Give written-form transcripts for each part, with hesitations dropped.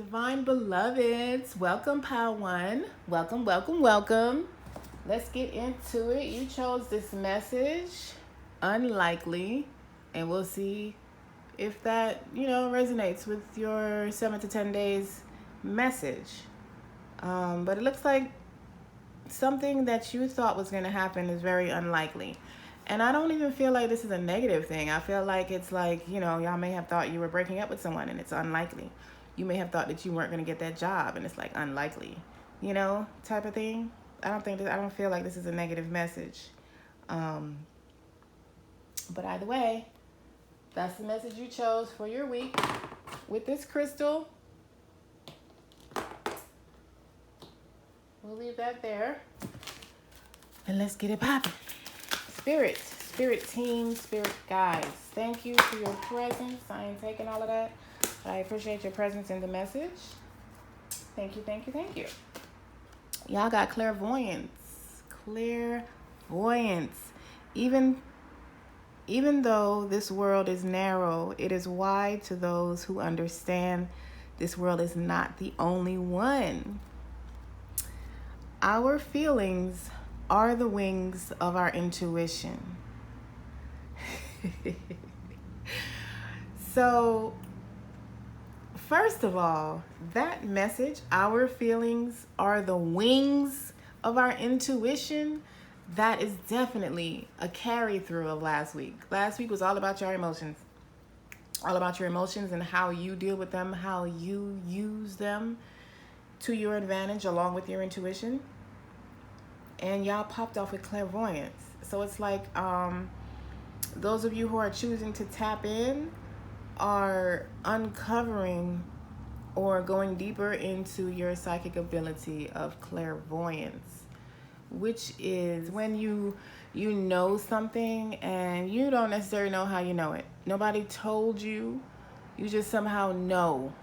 Divine beloveds, welcome, Power One. Welcome, welcome, welcome. Let's get into it. You chose this message, unlikely, and we'll see if that, resonates with your 7 to 10 days message. But it looks like something that you thought was going to happen is very unlikely. And I don't even feel like this is a negative thing. I feel like it's like, y'all may have thought you were breaking up with someone and it's unlikely. You may have thought that you weren't going to get that job and it's like unlikely, type of thing. I don't feel like this is a negative message. But either way, that's the message you chose for your week with this crystal. We'll leave that there. And let's get it popping. Spirit team, spirit guides. Thank you for your presence. I ain't taking all of that. I appreciate your presence in the message. Thank you, thank you, thank you. Y'all got clairvoyance. Even though this world is narrow, it is wide to those who understand this world is not the only one. Our feelings are the wings of our intuition. So, first of all, that message, our feelings are the wings of our intuition, that is definitely a carry-through of last week. Last week was all about your emotions. All about your emotions and how you deal with them, how you use them to your advantage along with your intuition. And y'all popped off with clairvoyance. So it's like those of you who are choosing to tap in are uncovering or going deeper into your psychic ability of clairvoyance, which is when you know something and you don't necessarily know how you know it. Nobody told you, you just somehow know.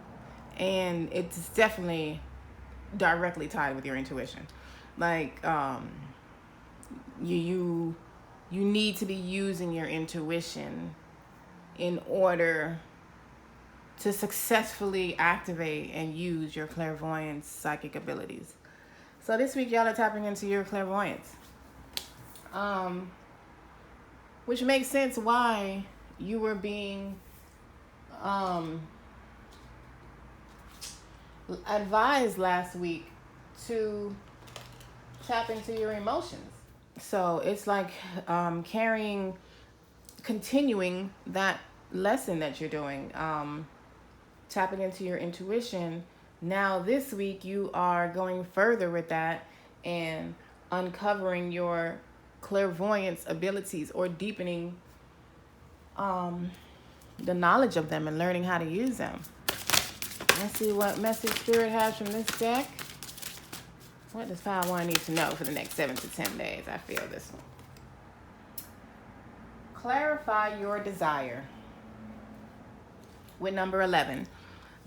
And it's definitely directly tied with your intuition. Like you need to be using your intuition in order to successfully activate and use your clairvoyance psychic abilities. So this week y'all are tapping into your clairvoyance, which makes sense why you were being advised last week to tap into your emotions. So it's like continuing that lesson that you're doing, tapping into your intuition. Now this week you are going further with that and uncovering your clairvoyance abilities or deepening the knowledge of them and learning how to use them. Let's see what message Spirit has from this deck. What does Power One need to know for the next 7 to 10 days? I feel this one. Clarify your desire. With number 11,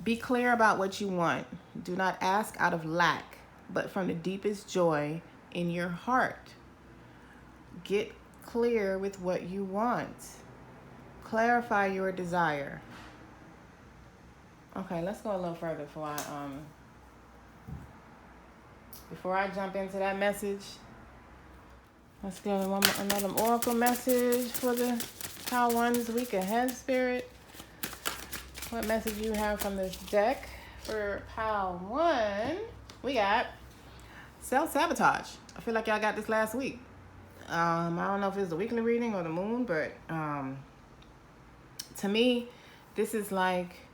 be clear about what you want. Do not ask out of lack, but from the deepest joy in your heart. Get clear with what you want. Clarify your desire. Okay, let's go a little further before I jump into that message. Let's get another oracle message for the Power One this week ahead, Spirit. What message you have from this deck for Power One? We got self-sabotage. I feel like y'all got this last week. I don't know if it's the weekly reading or the moon, but to me, this is like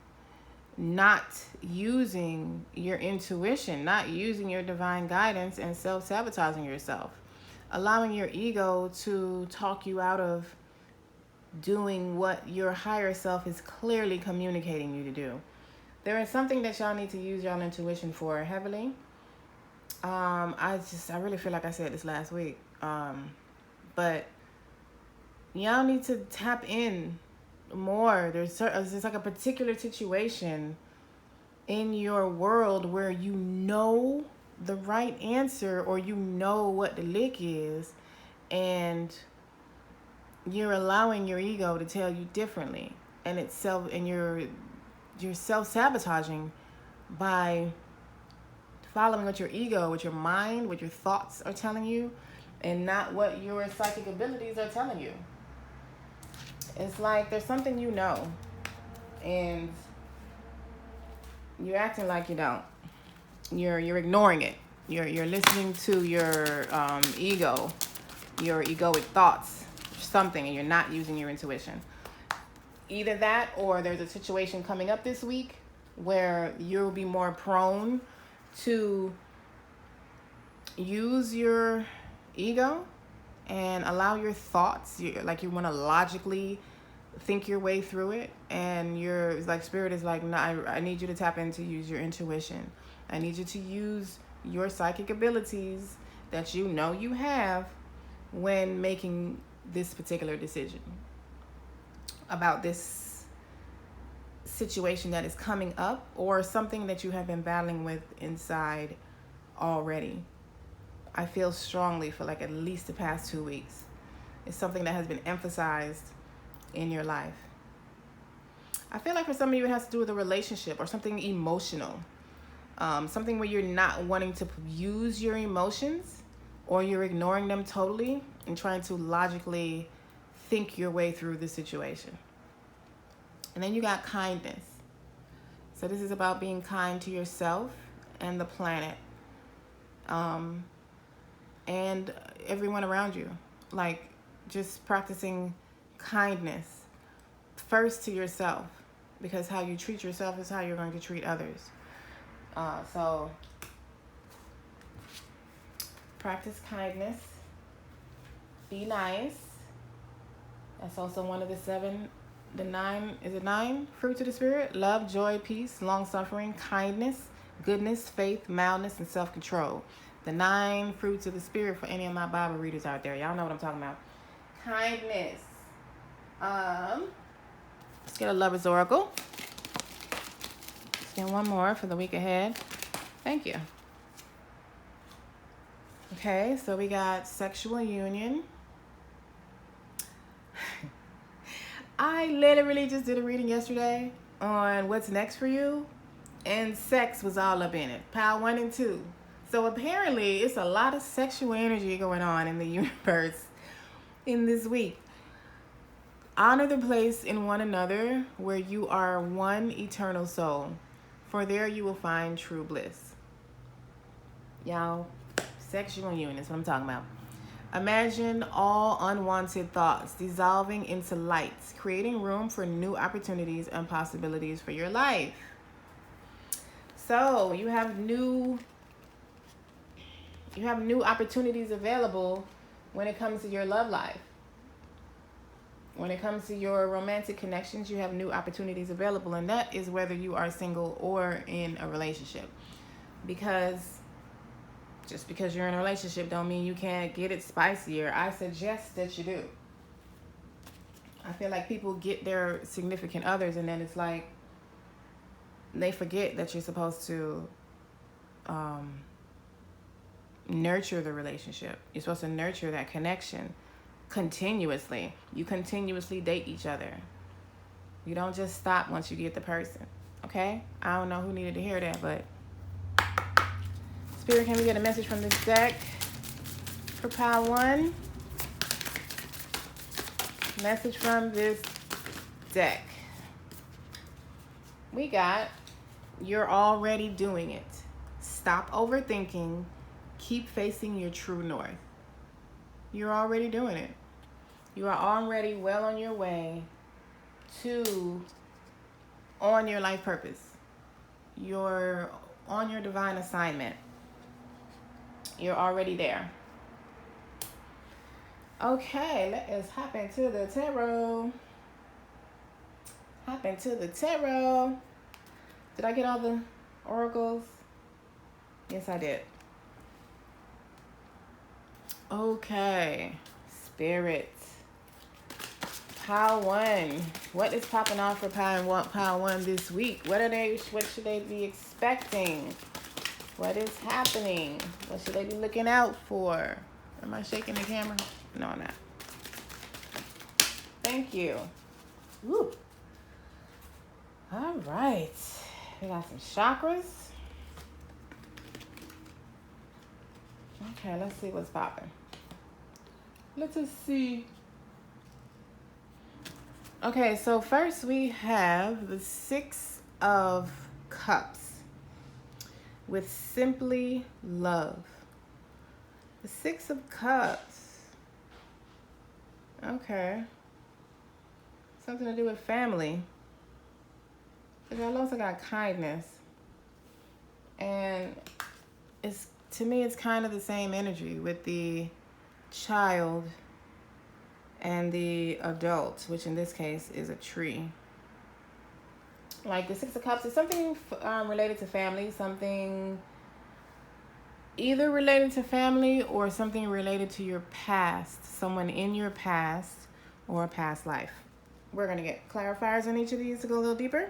not using your intuition, not using your divine guidance, and self-sabotaging yourself. Allowing your ego to talk you out of doing what your higher self is clearly communicating you to do. There is something that y'all need to use y'all intuition for heavily. I really feel like I said this last week. But y'all need to tap in more. There's like a particular situation in your world where you know the right answer or you know what the lick is, and you're allowing your ego to tell you differently, and you're self-sabotaging by following what your ego, what your mind, what your thoughts are telling you, and not what your psychic abilities are telling you. It's like there's something you know, and you're acting like you don't. You're ignoring it. You're listening to your ego, your egoic thoughts, something, and you're not using your intuition. Either that, or there's a situation coming up this week where you'll be more prone to use your ego and allow your thoughts, like you want to logically think your way through it, and it's like spirit is like, no, I need you to tap in to use your intuition. I need you to use your psychic abilities that you know you have when making this particular decision about this situation that is coming up, or something that you have been battling with inside already. I feel strongly for like at least the past 2 weeks. It's something that has been emphasized in your life. I feel like for some of you it has to do with a relationship or something emotional. Something where you're not wanting to use your emotions, or you're ignoring them totally and trying to logically think your way through the situation. And then you got kindness. So this is about being kind to yourself and the planet, and everyone around you. Like just practicing kindness first to yourself, because how you treat yourself is how you're going to treat others. So practice kindness. Be nice. That's also one of the 9 fruits of the spirit: love, joy, peace, long-suffering, kindness, goodness, faith, mildness, and self-control. The 9 fruits of the spirit for any of my Bible readers out there. Y'all know what I'm talking about. Kindness. Let's get a lover's oracle. Let's get one more for the week ahead. Thank you. Okay, so we got sexual union. I literally just did a reading yesterday on what's next for you, and sex was all up in it. Pile 1 and 2. So apparently it's a lot of sexual energy going on in the universe in this week. Honor the place in one another where you are one eternal soul, for there you will find true bliss. Y'all, sexual union is what I'm talking about. Imagine all unwanted thoughts dissolving into light, creating room for new opportunities and possibilities for your life. So you have new opportunities available when it comes to your love life. When it comes to your romantic connections, you have new opportunities available, and that is whether you are single or in a relationship. Because just because you're in a relationship don't mean you can't get it spicier. I suggest that you do. I feel like people get their significant others, and then it's like they forget that you're supposed to nurture the relationship. You're supposed to nurture that connection continuously. You continuously date each other. You don't just stop once you get the person. Okay? I don't know who needed to hear that, but Spirit, can we get a message from this deck for pile 1? Message from this deck. We got, you're already doing it. Stop overthinking. Keep facing your true north. You're already doing it. You are already well on your way on your life purpose. You're on your divine assignment. You're already there. Okay, let us hop into the tarot. Did I get all the oracles? Yes, I did. Okay, Spirit. Pile 1. What is popping off for pile 1 this week? What should they be expecting? What is happening? What should they be looking out for? Am I shaking the camera? No, I'm not. Thank you. Woo. All right. We got some chakras. Okay, let's see what's popping. Let us see. Okay, so first we have the Six of Cups with simply love. The Six of Cups. Okay. Something to do with family. But y'all also got kindness. And to me, it's kind of the same energy with the child and the adult, which in this case is a tree. Like the Six of Cups is something related to family, something either related to family or something related to your past, someone in your past or a past life. We're going to get clarifiers on each of these to go a little deeper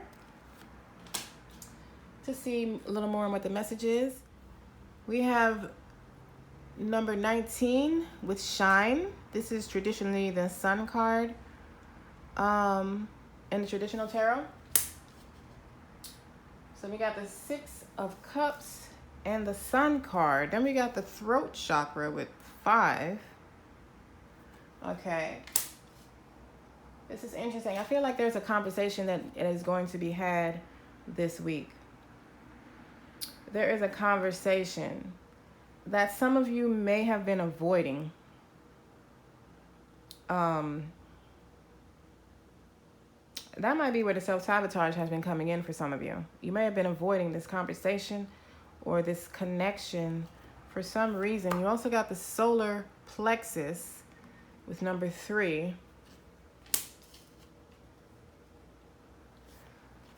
to see a little more on what the message is. We have number 19 with Shine. This is traditionally the Sun card in the traditional tarot. So we got the Six of Cups and the Sun card. Then we got the Throat chakra with 5. Okay. This is interesting. I feel like there's a conversation that is going to be had this week. There is a conversation that some of you may have been avoiding. That might be where the self-sabotage has been coming in for some of you. You may have been avoiding this conversation or this connection for some reason. You also got the solar plexus with number 3.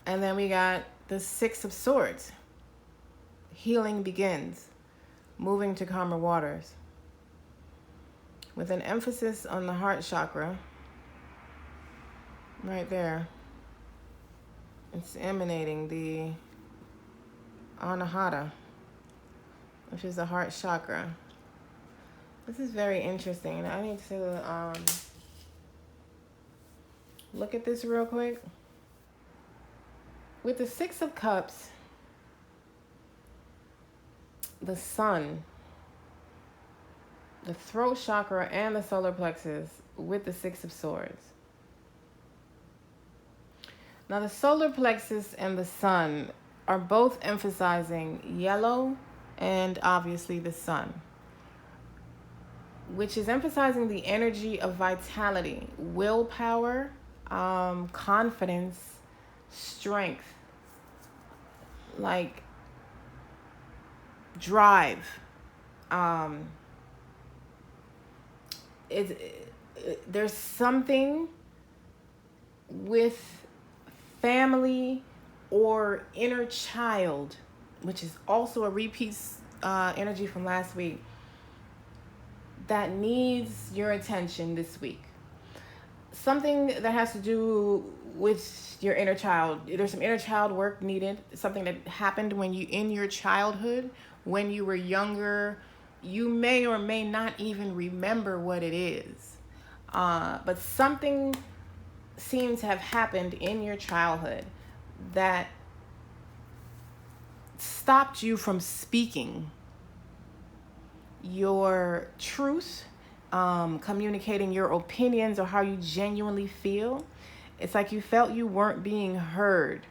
And then we got the Six of Swords. Healing begins. Moving to calmer waters. With an emphasis on the heart chakra. Right there. It's emanating the Anahata, which is the heart chakra. This is very interesting. I need to look at this real quick. With the Six of Cups, the Sun, the throat chakra, and the solar plexus with the Six of Swords. Now, the solar plexus and the Sun are both emphasizing yellow and obviously the Sun, which is emphasizing the energy of vitality, willpower, confidence, strength, like drive. There's something with family or inner child, which is also a repeat energy from last week, that needs your attention this week. Something that has to do with your inner child. There's some inner child work needed. Something that happened when you, in your childhood, when you were younger. You may or may not even remember what it is. But something seems to have happened in your childhood that stopped you from speaking your truth, communicating your opinions or how you genuinely feel. It's like you felt you weren't being heard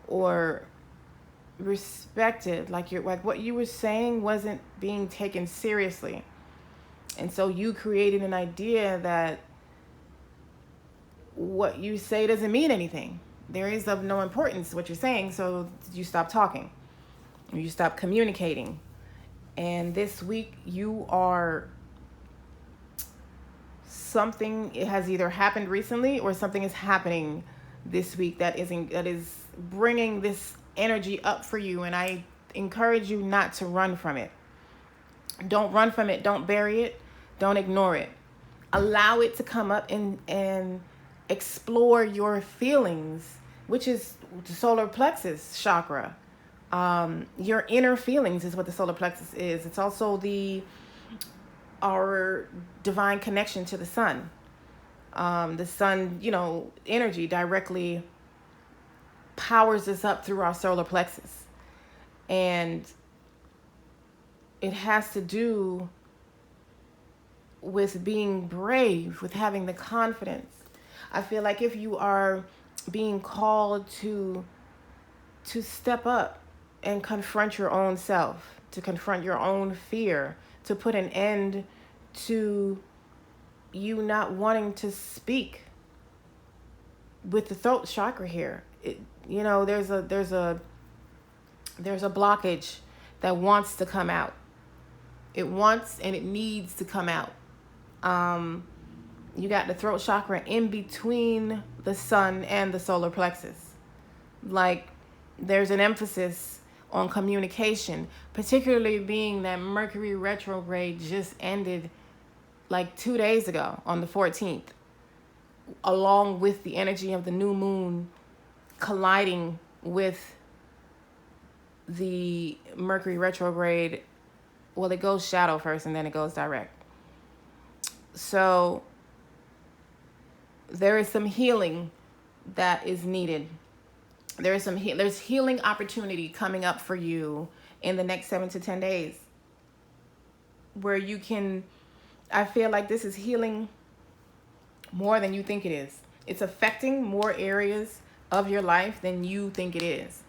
or respected, like what you were saying wasn't being taken seriously. And so you created an idea that what you say doesn't mean anything. There is of no importance what you're saying, so you stop talking. You stop communicating. And this week you are, something, it has either happened recently or something is happening this week that is bringing this energy up for you. And I encourage you not to run from it. Don't run from it. Don't bury it. Don't ignore it. Allow it to come up and explore your feelings, which is the solar plexus chakra. Your inner feelings is what the solar plexus is. It's also our divine connection to the sun. The sun, energy directly powers us up through our solar plexus. And it has to do with being brave, with having the confidence. I feel like if you are being called to step up and confront your own self, to confront your own fear, to put an end to you not wanting to speak with the throat chakra here. There's a blockage that wants to come out. It wants and it needs to come out. You got the throat chakra in between the sun and the solar plexus. Like, there's an emphasis on communication, particularly being that Mercury retrograde just ended like 2 days ago on the 14th, along with the energy of the new moon colliding with the Mercury retrograde. Well, it goes shadow first and then it goes direct. So there is some healing that is needed. There's healing opportunity coming up for you in the next 7 to 10 days, where you can, I feel like this is healing more than you think it is. It's affecting more areas of your life than you think it is.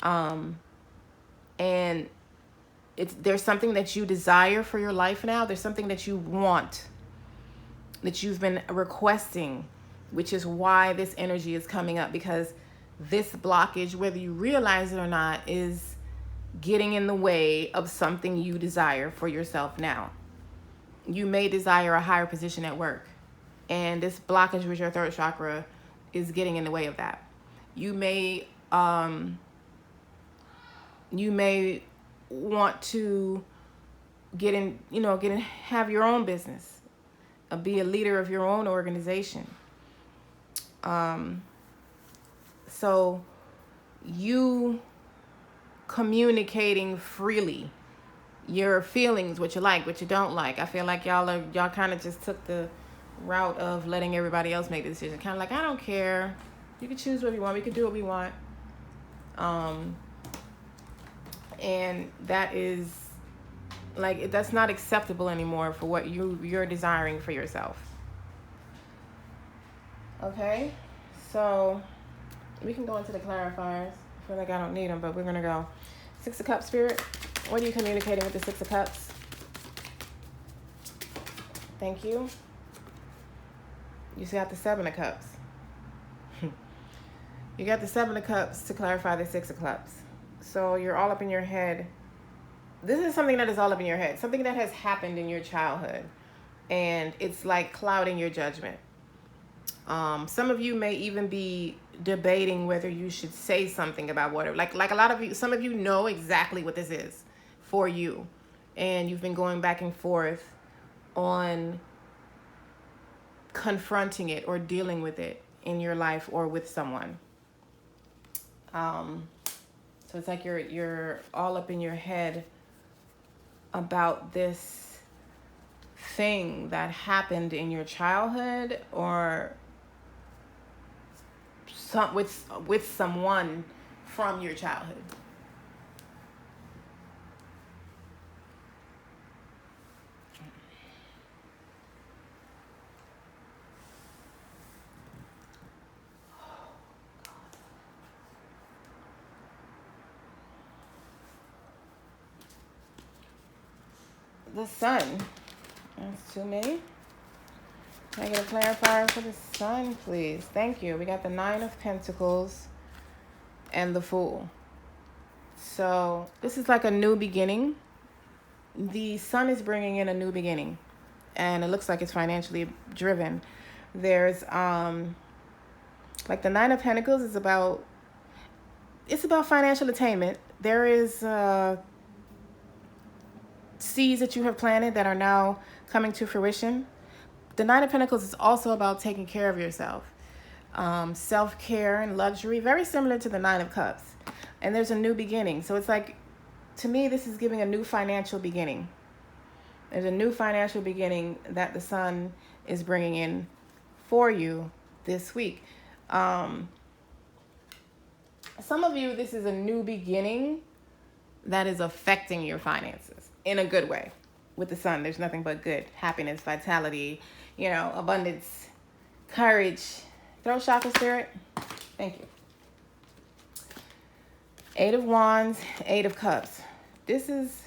And there's something that you desire for your life now. There's something that you want, that you've been requesting, which is why this energy is coming up, because this blockage, whether you realize it or not, is getting in the way of something you desire for yourself now. You may desire a higher position at work, and this blockage with your third chakra is getting in the way of that. You may want to have your own business, be a leader of your own organization. So you communicating freely your feelings, what you like, what you don't like. I feel like y'all kind of just took the route of letting everybody else make the decision. Kind of like, I don't care. You can choose what you want. We can do what we want. And that is like, that's not acceptable anymore for what you're desiring for yourself. Okay, so we can go into the clarifiers. I feel like I don't need them, but we're gonna go. 6 of Cups, Spirit. What are you communicating with the 6 of Cups? Thank you. You got the 7 of Cups. You got the 7 of Cups to clarify the 6 of Cups. So you're all up in your head. This is something that is all up in your head. Something that has happened in your childhood. And it's like clouding your judgment. Some of you may even be debating whether you should say something about what, like a lot of you, some of you know exactly what this is for you. And you've been going back and forth on confronting it or dealing with it in your life or with someone. So it's like you're all up in your head about this thing that happened in your childhood, or with someone from your childhood. The sun. That's too many. Can I get a clarifier for the sun, please? Thank you. We got the 9 of Pentacles and the Fool. So this is like a new beginning. The sun is bringing in a new beginning, and it looks like it's financially driven. There's like the 9 of Pentacles is about financial attainment. There is seeds that you have planted that are now coming to fruition. The 9 of Pentacles is also about taking care of yourself. Self-care and luxury, very similar to the 9 of Cups. And there's a new beginning. So it's like, to me, this is giving a new financial beginning. There's a new financial beginning that the sun is bringing in for you this week. Some of you, this is a new beginning that is affecting your finances in a good way. With the sun, there's nothing but good, happiness, vitality, abundance, courage. Throat chakra, spirit. Thank you. 8 of Wands, 8 of Cups. This is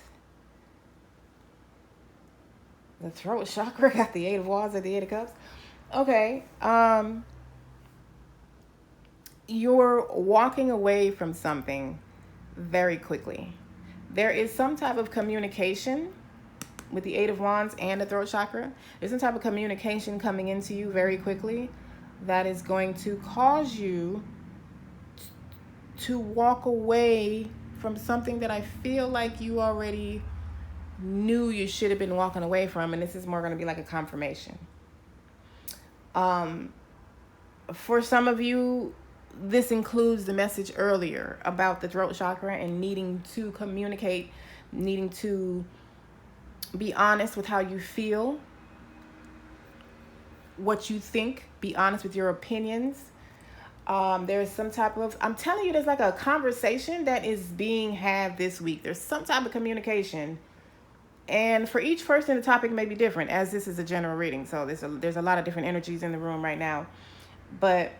the throat chakra. Got the 8 of Wands and the 8 of Cups. Okay. You're walking away from something very quickly. There is some type of communication with the 8 of Wands and the throat chakra. There's some type of communication coming into you very quickly that is going to cause you to walk away from something that I feel like you already knew you should have been walking away from, and this is more going to be like a confirmation. For some of you, this includes the message earlier about the throat chakra and needing to communicate, needing to be honest with how you feel, what you think, be honest with your opinions. There's some type of, I'm telling you, there's like a conversation that is being had this week. There's some type of communication. And for each person, the topic may be different, as this is a general reading. So there's a lot of different energies in the room right now. But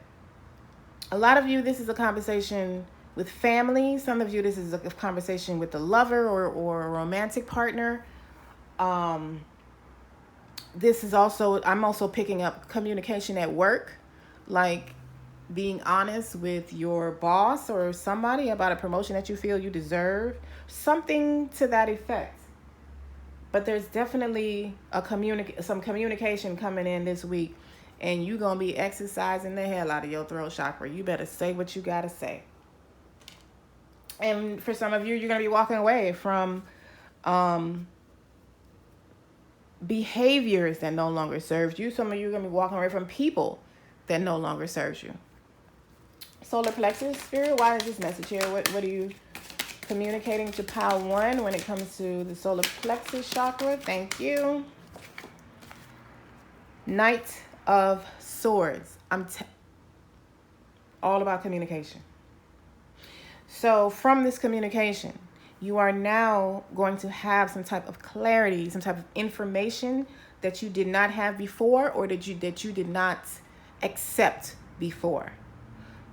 a lot of you, this is a conversation with family. Some of you, this is a conversation with a lover or a romantic partner. This is also, I'm also picking up communication at work, like being honest with your boss or somebody about a promotion that you feel you deserve, something to that effect. But there's definitely some communication coming in this week, and you're going to be exercising the hell out of your throat chakra. You better say what you got to say. And for some of you, you're going to be walking away from behaviors that no longer serves you. Some of you are going to be walking away from people that no longer serves you. Solar plexus, spirit, why is this message here? What are you communicating to pile 1 when it comes to the solar plexus chakra? Thank you. Knight of Swords. All about communication. So from this communication, you are now going to have some type of clarity, some type of information that you did not have before, or that you did not accept before.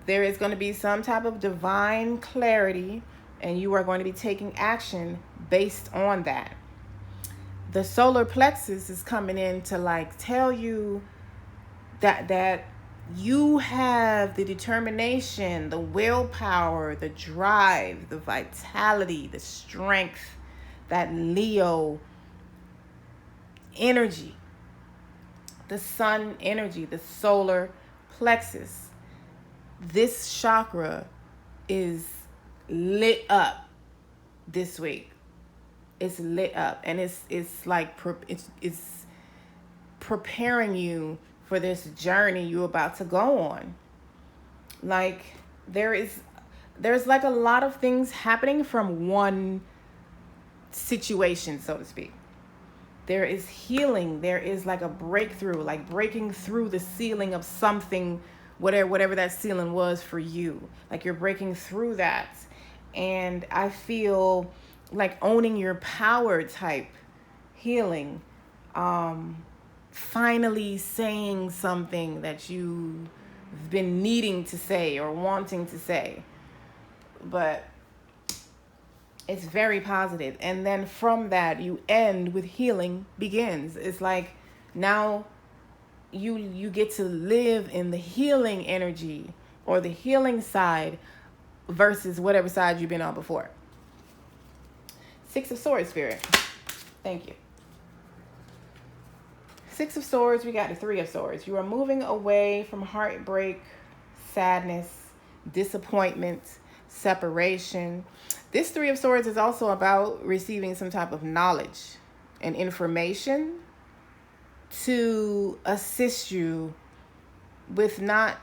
There is going to be some type of divine clarity, and you are going to be taking action based on that. The solar plexus is coming in to tell you that you have the determination, the willpower, the drive, the vitality, the strength, that Leo energy, the sun energy, the solar plexus. This chakra is lit up this week. It's lit up, and it's preparing you for this journey you're about to go on. There's a lot of things happening from one situation, so to speak. There is healing. There is a breakthrough, breaking through the ceiling of something, whatever that ceiling was for you. You're breaking through that. And I feel owning your power type healing. Finally saying something that you've been needing to say or wanting to say. But it's very positive. And then from that, you end with healing begins. It's now you get to live in the healing energy or the healing side versus whatever side you've been on before. 6 of Swords, spirit. Thank you. 6 of Swords, we got the 3 of Swords. You are moving away from heartbreak, sadness, disappointment, separation. This 3 of Swords is also about receiving some type of knowledge and information to assist you with not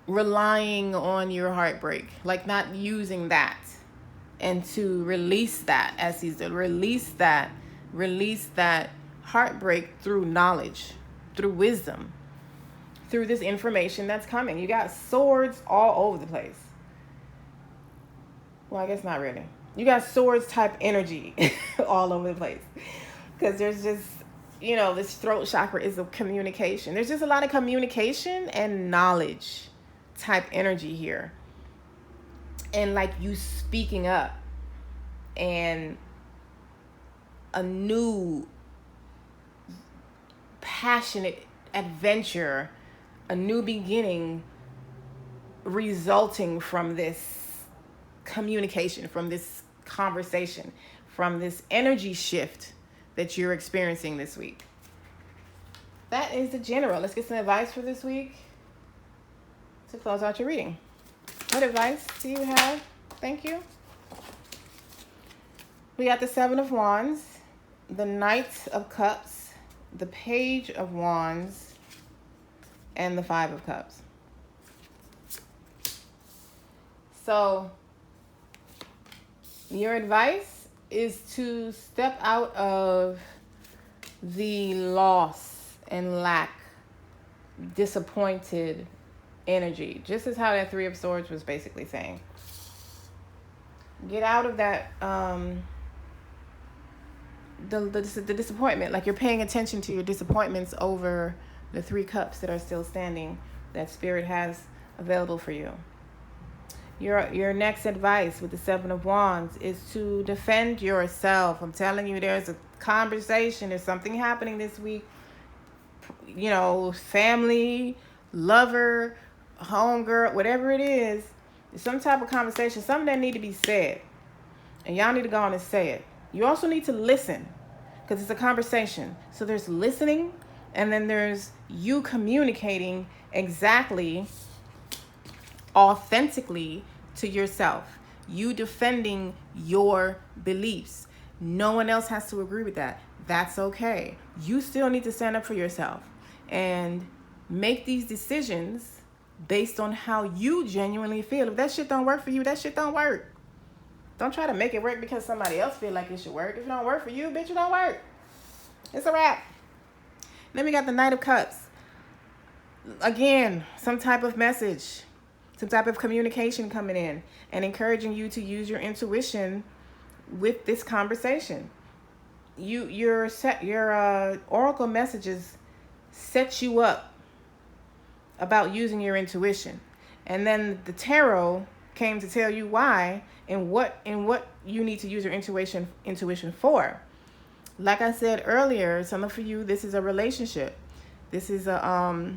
relying on your heartbreak, not using that, and to release that, as he's done. Release that heartbreak through knowledge, through wisdom. through this information that's coming. You got swords all over the place. Well, I guess not really. You got swords type energy all over the place. Because there's just, this throat chakra is a communication. There's just a lot of communication and knowledge type energy here. And like you speaking up and a new passionate adventure, a new beginning resulting from this communication, from this conversation, from this energy shift that you're experiencing this week. That is the general. Let's get some advice for this week to close out your reading. What advice do you have? Thank you. We got the Seven of Wands, the Knight of Cups, the Page of Wands, and the Five of Cups. So, your advice is to step out of the loss and lack, disappointed energy. Just as how that Three of Swords was basically saying. Get out of that, the disappointment. Like you're paying attention to your disappointments over the Three Cups that are still standing, that Spirit has available for you. Your next advice with the Seven of Wands is to defend yourself. I'm telling you, there's a conversation, there's something happening this week. Family, lover, homegirl, whatever it is, there's some type of conversation, something that need to be said. And y'all need to go on and say it. You also need to listen, because it's a conversation. So there's listening, and then there's you communicating exactly, authentically to yourself. You defending your beliefs. No one else has to agree with that. That's okay. You still need to stand up for yourself and make these decisions based on how you genuinely feel. If that shit don't work for you, that shit don't work. Don't try to make it work because somebody else feel like it should work. If it don't work for you, bitch, it don't work. It's a wrap. Then we got the Knight of Cups. Again, some type of message, some type of communication coming in and encouraging you to use your intuition with this conversation. Your oracle messages set you up about using your intuition. And then the tarot came to tell you why and what you need to use your intuition for. Like I said earlier, some of you, this is a relationship. This is a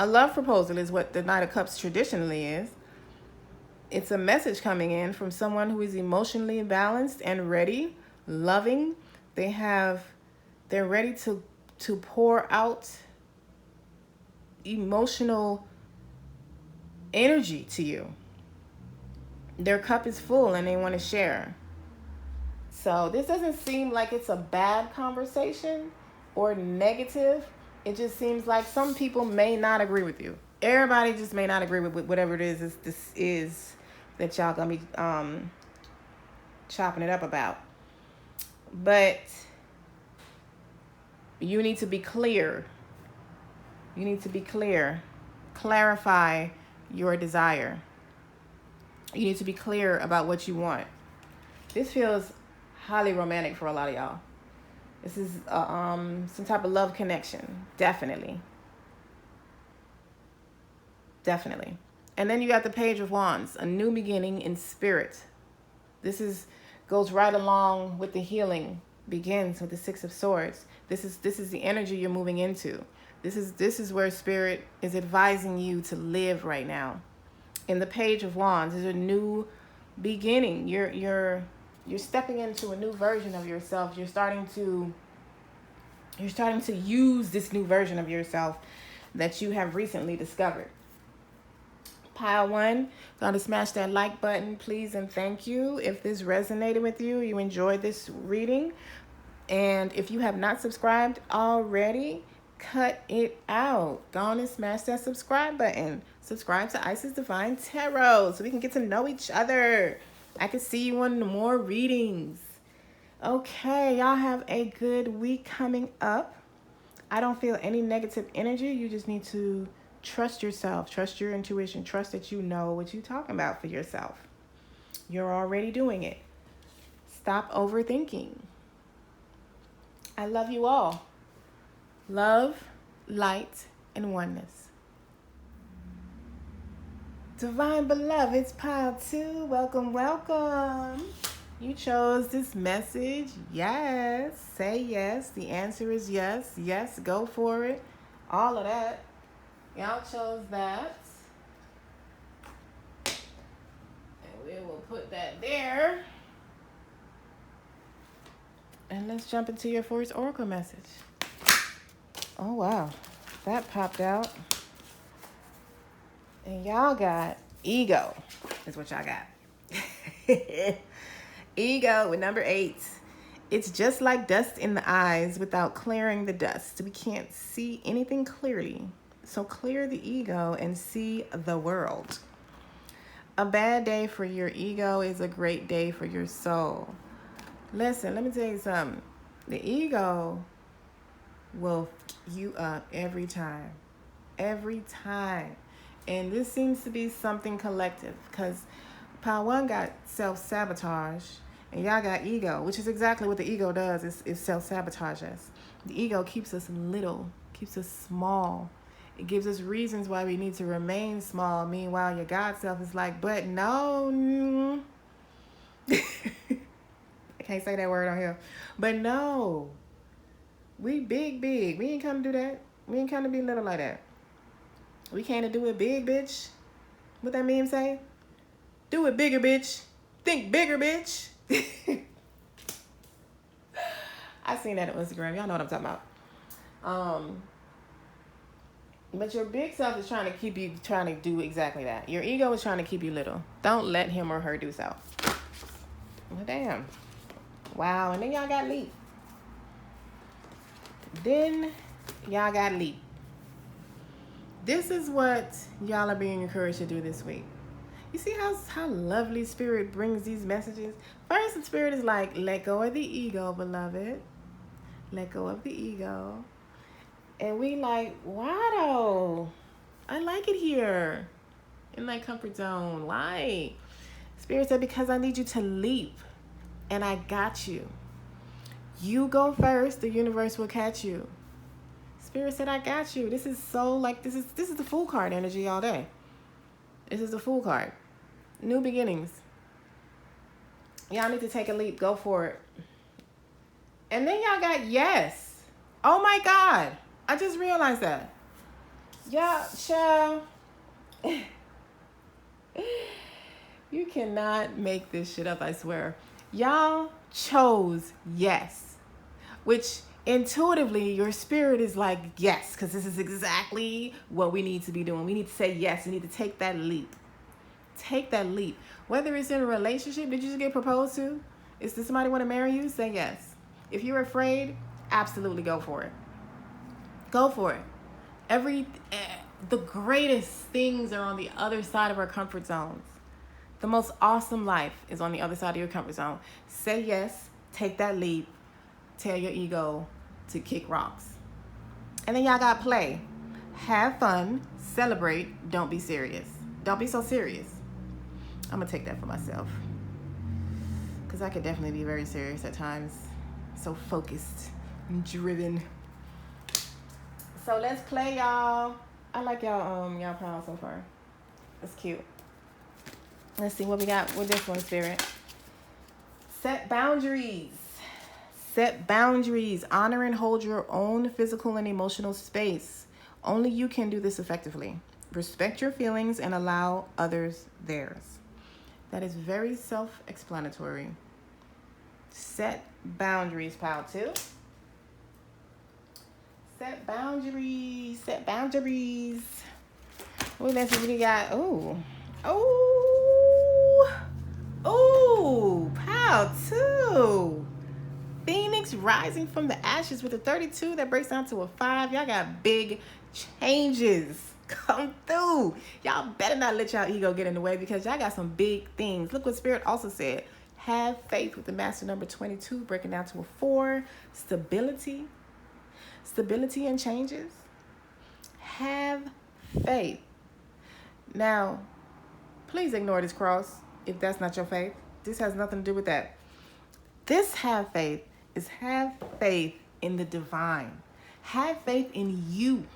love proposal is what the Knight of Cups traditionally is. It's a message coming in from someone who is emotionally balanced and ready, loving. They're ready to pour out emotional energy to you. Their cup is full and they want to share. So this doesn't seem like it's a bad conversation or negative. It just seems like some people may not agree with you. Everybody just may not agree with whatever it is this is that y'all gonna be chopping it up about. But you need to be clear. You need to be clear. Clarify your desire. You need to be clear about what you want. This feels highly romantic for a lot of y'all. This is some type of love connection. Definitely. Definitely. And then you got the Page of Wands, a new beginning in spirit. This goes right along with the healing, begins with the Six of Swords. This is the energy you're moving into. This is where Spirit is advising you to live right now. In the Page of Wands is a new beginning. You're stepping into a new version of yourself. You're starting to use this new version of yourself that you have recently discovered. Pile 1, gonna smash that like button, please and thank you. If this resonated with you, you enjoyed this reading, and if you have not subscribed already, cut it out. Go on and smash that subscribe button. Subscribe to Isis Divine Tarot so we can get to know each other. I can see you on more readings. Okay, y'all have a good week coming up. I don't feel any negative energy. You just need to trust yourself, trust your intuition, trust that you know what you're talking about for yourself. You're already doing it. Stop overthinking. I love you all. Love, light, and oneness. Divine beloveds, pile 2. Welcome, welcome. You chose this message. Yes. Say yes. The answer is yes. Yes. Go for it. All of that. Y'all chose that. And we will put that there. And let's jump into your first oracle message. Oh, wow. That popped out. And y'all got ego. Is what y'all got. Ego with number 8. It's just like dust in the eyes without clearing the dust. We can't see anything clearly. So clear the ego and see the world. A bad day for your ego is a great day for your soul. Listen, let me tell you something. The ego will f you up every time. Every time. And this seems to be something collective because Pile 1 got self-sabotage and y'all got ego, which is exactly what the ego does, is self-sabotage us. The ego keeps us little, keeps us small. It gives us reasons why we need to remain small. Meanwhile, your God self is like, but no. I can't say that word on here. But no. We big. We ain't come to do that. We ain't come to be little like that. We came to do it big, bitch. What that meme say? Do it bigger, bitch. Think bigger, bitch. I seen that on Instagram. Y'all know what I'm talking about. But your big self is trying to do exactly that. Your ego is trying to keep you little. Don't let him or her do so. Well, damn. Wow. And then y'all got leap. This is what y'all are being encouraged to do this week. You see how lovely Spirit brings these messages? First, the Spirit is like, let go of the ego, beloved. Let go of the ego. And we like, why though? I like it here. In my comfort zone. Why? Spirit said, because I need you to leap. And I got you. You go first, the universe will catch you. Spirit said, I got you. This is so like, this is the Fool card energy all day. This is the Fool card. New beginnings. Y'all need to take a leap. Go for it. And then y'all got yes. Oh my God. I just realized that. Y'all, child. You cannot make this shit up, I swear. Y'all chose yes. Which intuitively, your spirit is like, yes, because this is exactly what we need to be doing. We need to say yes. We need to take that leap. Take that leap. Whether it's in a relationship, did you just get proposed to? Does somebody want to marry you? Say yes. If you're afraid, absolutely go for it. Go for it. The greatest things are on the other side of our comfort zones. The most awesome life is on the other side of your comfort zone. Say yes. Take that leap. Tell your ego to kick rocks. And then y'all got play. Have fun. Celebrate. Don't be serious. Don't be so serious. I'm going to take that for myself. Because I could definitely be very serious at times. So focused and driven. So let's play, y'all. I like y'all pile so far. It's cute. Let's see what we got with this one, Spirit. Set boundaries. Set boundaries. Honor and hold your own physical and emotional space. Only you can do this effectively. Respect your feelings and allow others theirs. That is very self-explanatory. Set boundaries, pile 2. Set boundaries. Set boundaries. What message we got? Oh, pile 2. Phoenix rising from the ashes with a 32 that breaks down to a 5. Y'all got big changes come through. Y'all better not let y'all ego get in the way because y'all got some big things. Look what Spirit also said. Have faith with the master number 22 breaking down to a 4. Stability. stability and changes. Have faith. Now, please ignore this cross if that's not your faith. This has nothing to do with that. This have faith is have faith in the divine. Have faith in you.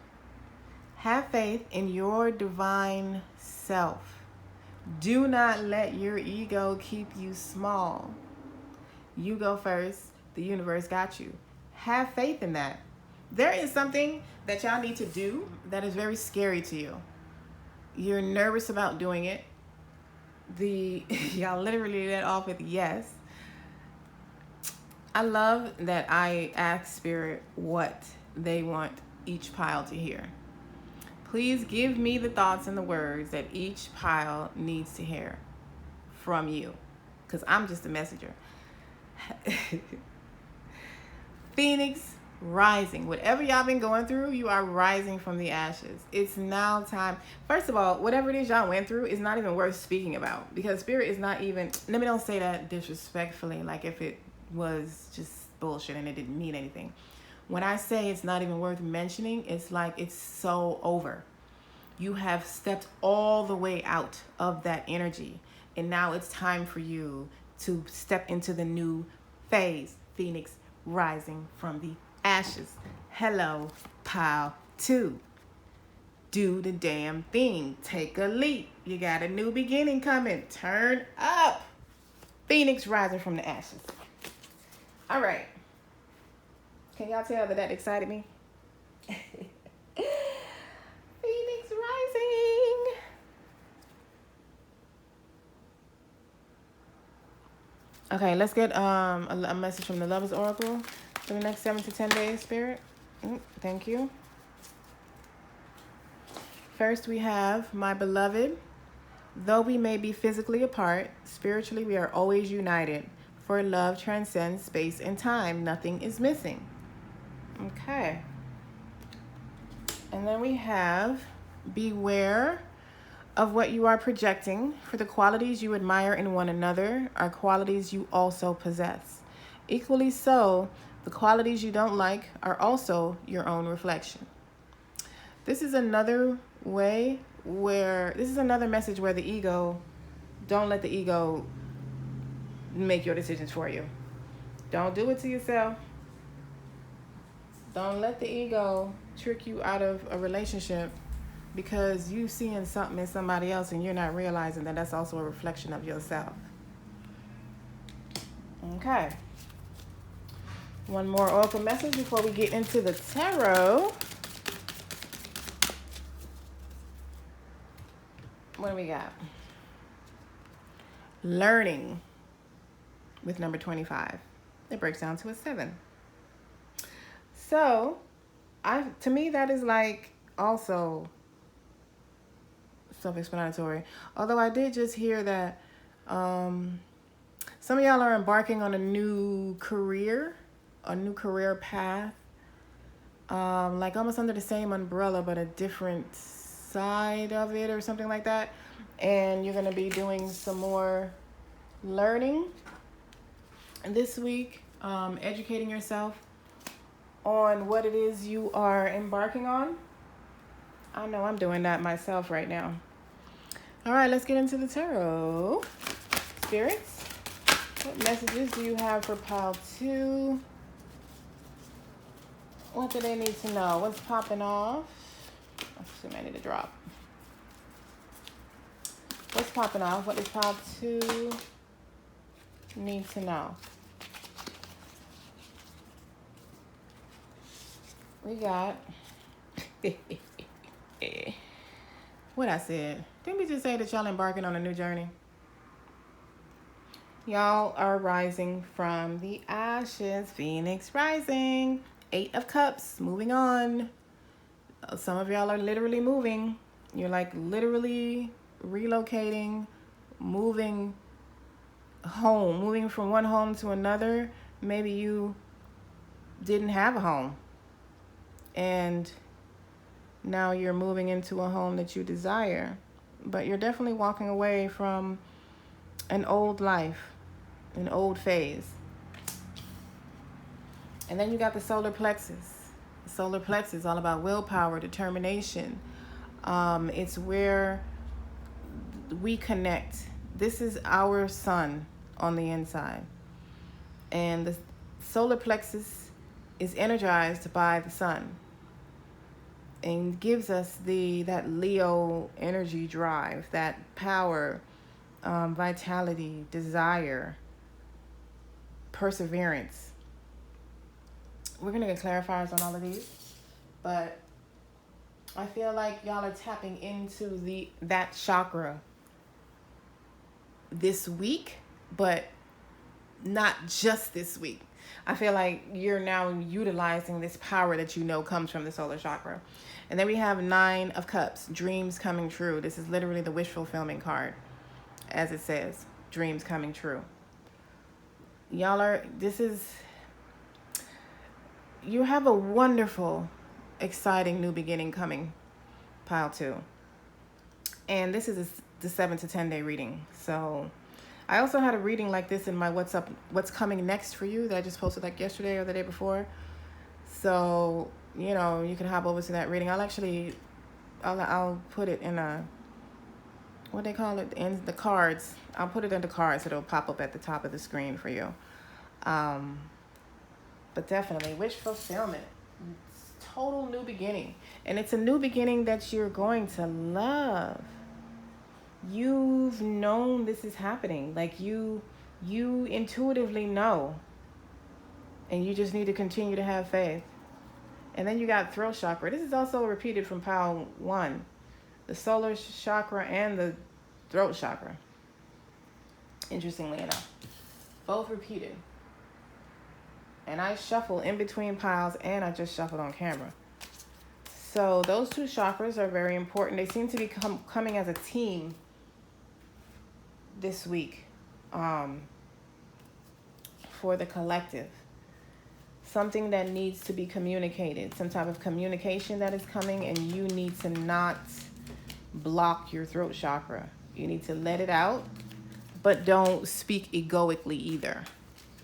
Have faith in your divine self. Do not let your ego keep you small. You go first. The universe got you. Have faith in that. There is something that y'all need to do that is very scary to you. You're nervous about doing it. Y'all literally let off with yes. I love that I ask Spirit what they want each pile to hear. Please give me the thoughts and the words that each pile needs to hear from you, because I'm just a messenger. Phoenix rising. Whatever y'all been going through, you are rising from the ashes. It's now time. First of all, whatever it is y'all went through is not even worth speaking about, because Spirit is not even, let me don't say that disrespectfully, like if it was just bullshit and it didn't mean anything. When I say it's not even worth mentioning, it's like it's so over. You have stepped all the way out of that energy, and now it's time for you to step into the new phase. Phoenix rising from the ashes. Hello, pile 2. Do the damn thing. Take a leap. You got a new beginning coming. Turn up. Phoenix rising from the ashes. All right. Can y'all tell that excited me? Phoenix rising. Okay, let's get a message from the Lover's Oracle for the next 7 to 10 days, Spirit. Thank you. First, we have, my beloved, though we may be physically apart, spiritually we are always united. For love transcends space and time. Nothing is missing. Okay. And then we have, beware of what you are projecting, for the qualities you admire in one another are qualities you also possess. Equally so, the qualities you don't like are also your own reflection. This is another message where the ego, don't let the ego make your decisions for you. Don't do it to yourself. Don't let the ego trick you out of a relationship because you seeing something in somebody else and you're not realizing that that's also a reflection of yourself. Okay. One more oracle message before we get into the tarot. What do we got? Learning with number 25. It breaks down to a 7. So, to me that is like also self-explanatory. Although I did just hear that some of y'all are embarking on a new career path, like almost under the same umbrella but a different side of it or something like that. And you're going to be doing some more learning this week, educating yourself on what it is you are embarking on. I know I'm doing that myself right now. All right, let's get into the tarot. Spirits, what messages do you have for pile 2? What do they need to know? What's popping off? I assume I need to drop. What's popping off? What does pile 2 need to know? We got what I said. Didn't we just say that y'all embarking on a new journey? Y'all are rising from the ashes. Phoenix rising. 8 of Cups. Moving on. Some of y'all are literally moving. You're like literally relocating, moving home, moving from one home to another. Maybe you didn't have a home and now you're moving into a home that you desire, but you're definitely walking away from an old life, an old phase. And then you got the solar plexus. Solar plexus is all about willpower, determination. It's where we connect. This is our sun on the inside. And the solar plexus is energized by the sun and gives us that Leo energy drive, that power, vitality, desire, perseverance. We're going to get clarifiers on all of these, but I feel like y'all are tapping into that chakra this week, but not just this week. I feel like you're now utilizing this power that you know comes from the solar chakra. And then we have 9 of Cups, dreams coming true. This is literally the wish fulfillment card, as it says, dreams coming true. You have a wonderful, exciting new beginning coming, pile 2. And this is the 7 to 10 day reading. So I also had a reading like this in my what's coming next for you that I just posted like yesterday or the day before. So, you can hop over to that reading. I'll put it in what they call it, in the cards. I'll put it into cards. It'll pop up at the top of the screen for you. But definitely wish fulfillment. It's total new beginning. And it's a new beginning that you're going to love. You've known this is happening. Like you intuitively know. And you just need to continue to have faith. And then you got throat chakra. This is also repeated from pile 1. The solar chakra and the throat chakra. Interestingly enough. Both repeated. And I shuffle in between piles and I just shuffled on camera. So those 2 chakras are very important. They seem to be coming as a team this week for the collective. Something that needs to be communicated, some type of communication that is coming, and you need to not block your throat chakra. You need to let it out, but don't speak egoically either.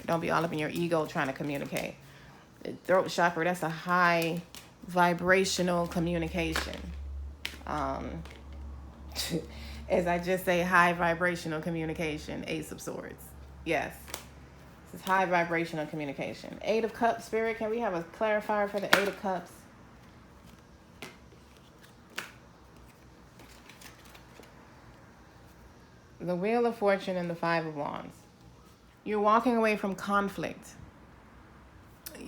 Don't be all up in your ego trying to communicate. The throat chakra, that's a high vibrational communication. As I just say, high vibrational communication, Ace of Swords. Yes. This is high vibrational communication. 8 of Cups, Spirit, can we have a clarifier for the 8 of Cups? The Wheel of Fortune and the 5 of Wands. You're walking away from conflict.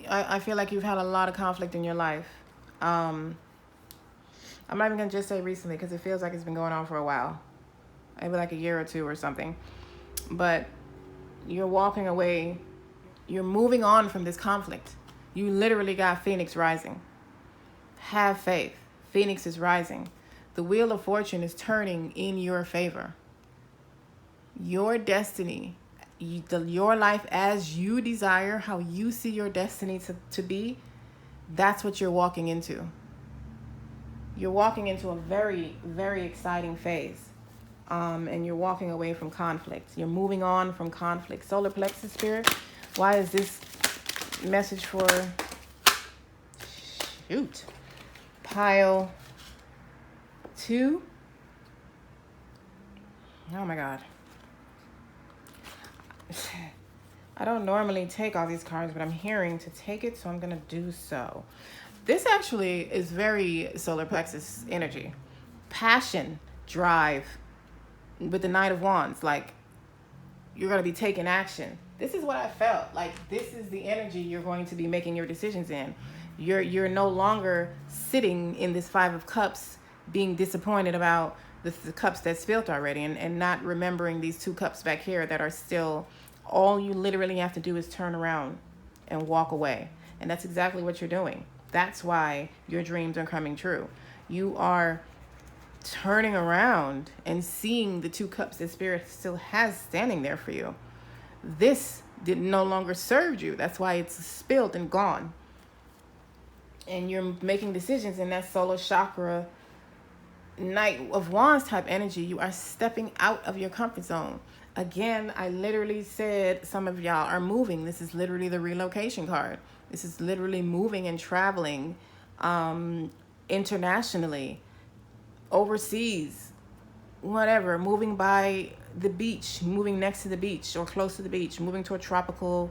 I feel like you've had a lot of conflict in your life. I'm not even going to just say recently because it feels like it's been going on for a while. Maybe like a year or 2 or something. But you're walking away. You're moving on from this conflict. You literally got Phoenix rising. Have faith. Phoenix is rising. The Wheel of Fortune is turning in your favor. Your destiny, your life as you desire, how you see your destiny to be, that's what you're walking into. You're walking into a very, very exciting phase. And you're walking away from conflict. You're moving on from conflict. Solar plexus, Spirit, why is this message for, pile 2? Oh my God. I don't normally take all these cards, but I'm hearing to take it, so I'm going to do so. This actually is very solar plexus energy. Passion, drive. With the Knight of Wands, like you're going to be taking action. This is what I felt. Like this is the energy you're going to be making your decisions in. You're no longer sitting in this 5 of Cups being disappointed about the cups that's spilled already and not remembering these 2 cups back here that are still, all you literally have to do is turn around and walk away. And that's exactly what you're doing. That's why your dreams are coming true. You are turning around and seeing the 2 cups that Spirit still has standing there for you. This no longer served you. That's why it's spilled and gone. And you're making decisions in that solar chakra, Knight of Wands type energy. You are stepping out of your comfort zone. Again, I literally said some of y'all are moving. This is literally the relocation card. This is literally moving and traveling internationally, overseas, whatever, moving by the beach, moving next to the beach or close to the beach, moving to a tropical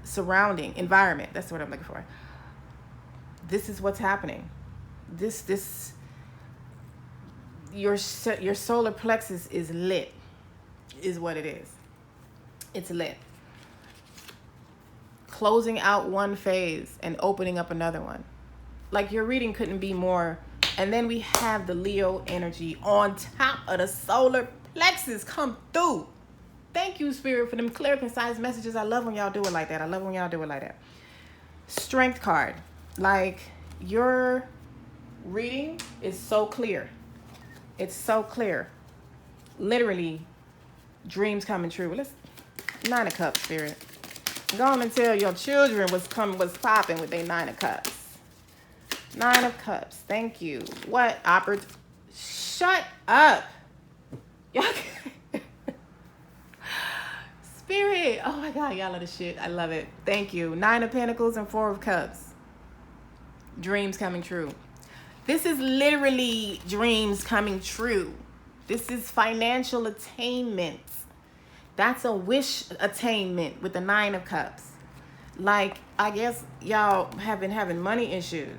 surrounding environment. That's what I'm looking for. This is what's happening. Your solar plexus is lit, is what it is. It's lit. Closing out one phase and opening up another one. Like, your reading couldn't be more. And then we have the Leo energy on top of the solar plexus come through. Thank you, Spirit, for them clear, concise messages. I love when y'all do it like that. Strength card. Like, your reading is so clear. It's so clear. Literally, dreams coming true. Let's 9 of Cups, Spirit. Go on and tell your children what's popping with their 9 of Cups. 9 of Cups. Thank you. What shut up. Y'all. Spirit. Oh my God, y'all are the shit. I love it. Thank you. 9 of Pentacles and 4 of Cups. Dreams coming true. This is literally dreams coming true. This is financial attainment. That's a wish attainment with the 9 of Cups. Like, I guess y'all have been having money issues,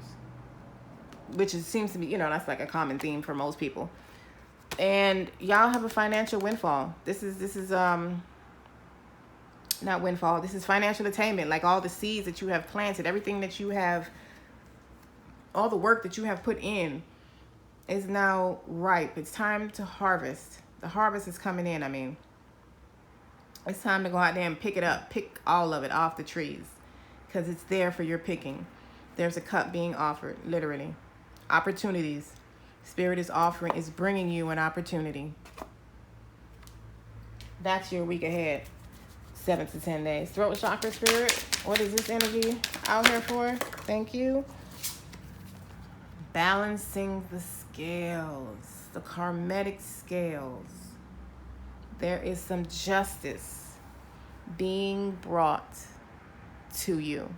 which seems to be, that's like a common theme for most people. And y'all have a financial windfall. This is not windfall. This is financial attainment. Like, all the seeds that you have planted, everything that you have, all the work that you have put in is now ripe. It's time to harvest. The harvest is coming in. I mean, it's time to go out there and pick it up. Pick all of it off the trees, because it's there for your picking. There's a cup being offered, literally. Opportunities. Spirit is bringing you an opportunity. That's your week ahead. 7 to 10 days. Throat chakra, Spirit. What is this energy out here for? Thank you. Balancing the scales, the karmatic scales. There is some justice being brought to you.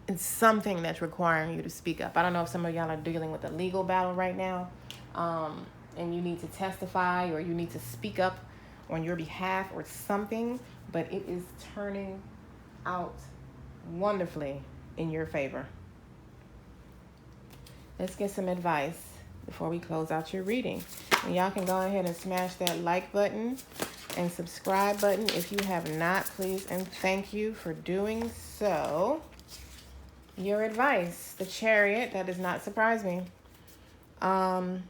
It's something that's requiring you to speak up. I don't know if some of y'all are dealing with a legal battle right now, and you need to testify or you need to speak up on your behalf or something, but it is turning out wonderfully in your favor. Let's get some advice before we close out your reading. And y'all can go ahead and smash that like button and subscribe button if you have not, please, and thank you for doing so. Your advice, the Chariot. That does not surprise me. Some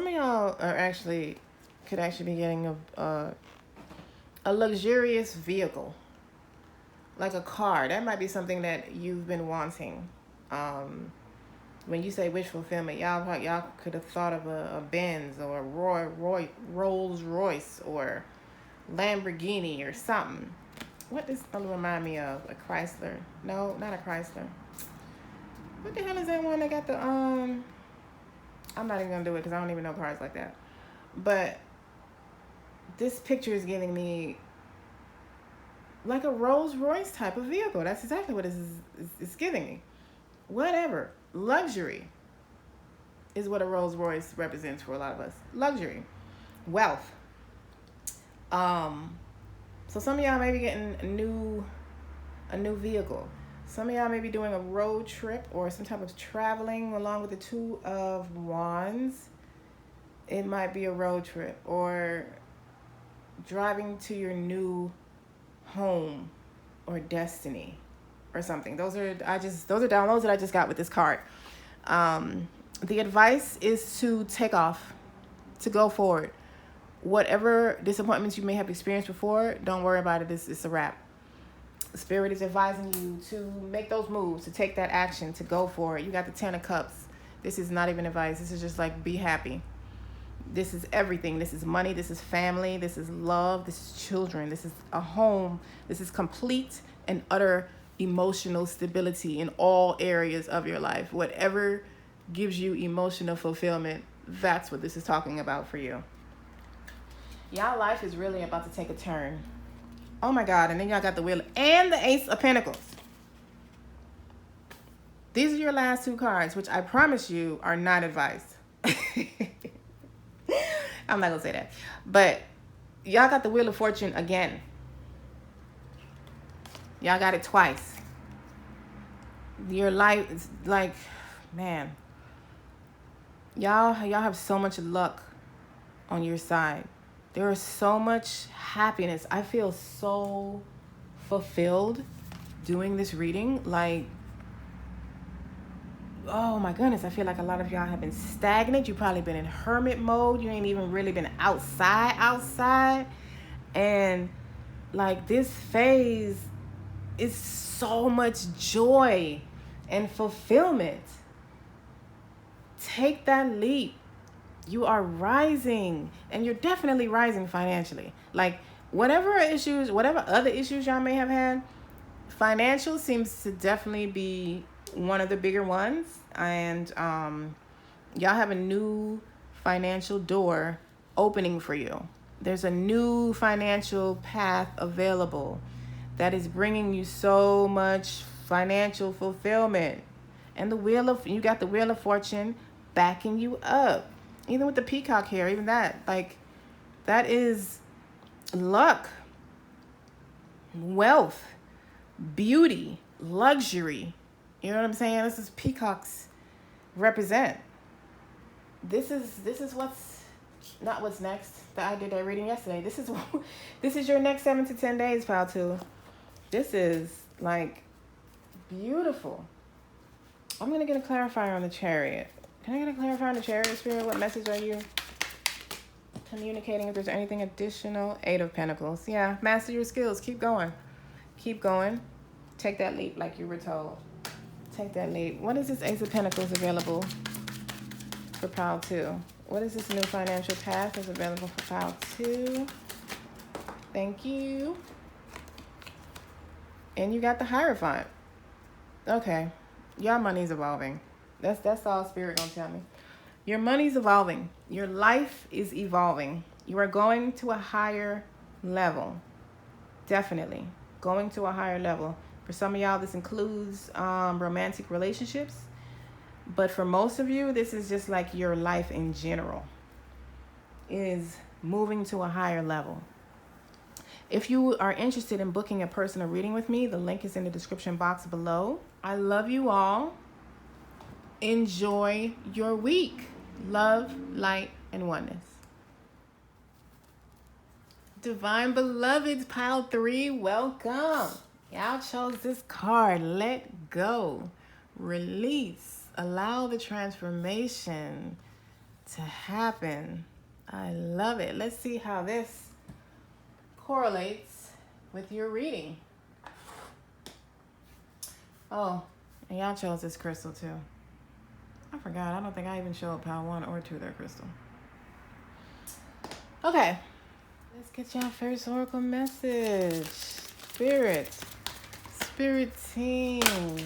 of y'all could actually be getting a luxurious vehicle, like a car. That might be something that you've been wanting. When you say wish fulfillment, y'all could have thought of a Benz or a Rolls Royce or Lamborghini or something. What does that remind me of? A Chrysler? No, not a Chrysler. What the hell is that one that got the I'm not even gonna do it because I don't even know cars like that. But this picture is giving me like a Rolls Royce type of vehicle. That's exactly what it's giving me. Whatever. Luxury is what a Rolls Royce represents for a lot of us. Luxury. Wealth. So some of y'all may be getting a new vehicle. Some of y'all may be doing a road trip or some type of traveling along with the 2 of Wands. It might be a road trip or driving to your new home or destiny or something. Those are downloads that I just got with this card. The advice is to take off, to go forward. Whatever disappointments you may have experienced before, don't worry about it. It's a wrap. Spirit is advising you to make those moves, to take that action, to go for it. You got the 10 of Cups. This is not even advice. This is just like, be happy. This is everything. This is money. This is family. This is love. This is children. This is a home. This is complete and utter emotional stability in all areas of your life. Whatever gives you emotional fulfillment, that's what this is talking about for you. Y'all life is really about to take a turn. Oh my God. And then y'all got the Wheel and the Ace of Pentacles. These are your last two cards, which I promise you are not advice. I'm not going to say that. But y'all got the Wheel of Fortune again. Y'all got it twice. Your life is like, man. Y'all have so much luck on your side. There is so much happiness. I feel so fulfilled doing this reading. Like, oh my goodness, I feel like a lot of y'all have been stagnant. You've probably been in hermit mode. You ain't even really been outside. And like this phase is so much joy and fulfillment. Take that leap. You are rising, and you're definitely rising financially. Like whatever other issues y'all may have had, financial seems to definitely be one of the bigger ones. And y'all have a new financial door opening for you. There's a new financial path available that is bringing you so much financial fulfillment. And you got the Wheel of Fortune backing you up. Even with the peacock here, even that, like, that is luck, wealth, beauty, luxury. You know what I'm saying? This is peacocks represent. This is what's next. I did that reading yesterday. This is your next 7 to 10 days, pal, too. This is like beautiful. I'm gonna get a clarifier on the Chariot. Can I get a clarifier on the Chariot, Spirit? What message are you communicating? If there's anything additional. 8 of Pentacles. Yeah, master your skills. Keep going. Keep going. Take that leap like you were told. Take that leap. What is this Ace of Pentacles available for pile 2? What is this new financial path that's available for pile 2? Thank you. And you got the Hierophant. Okay. Your money's evolving. That's all Spirit gonna tell me. Your money's evolving. Your life is evolving. You are going to a higher level. Definitely. Going to a higher level. For some of y'all, this includes romantic relationships. But for most of you, this is just like your life in general is moving to a higher level. If you are interested in booking a personal reading with me, the link is in the description box below. I love you all. Enjoy your week. Love, light, and oneness. Divine Beloveds, pile 3, welcome. Y'all chose this card. Let go. Release. Allow the transformation to happen. I love it. Let's see how this correlates with your reading. Oh, and y'all chose this crystal too. I forgot. I don't think I even showed pile 1 or 2 their crystal. Okay. Let's get y'all first oracle message. Spirit team.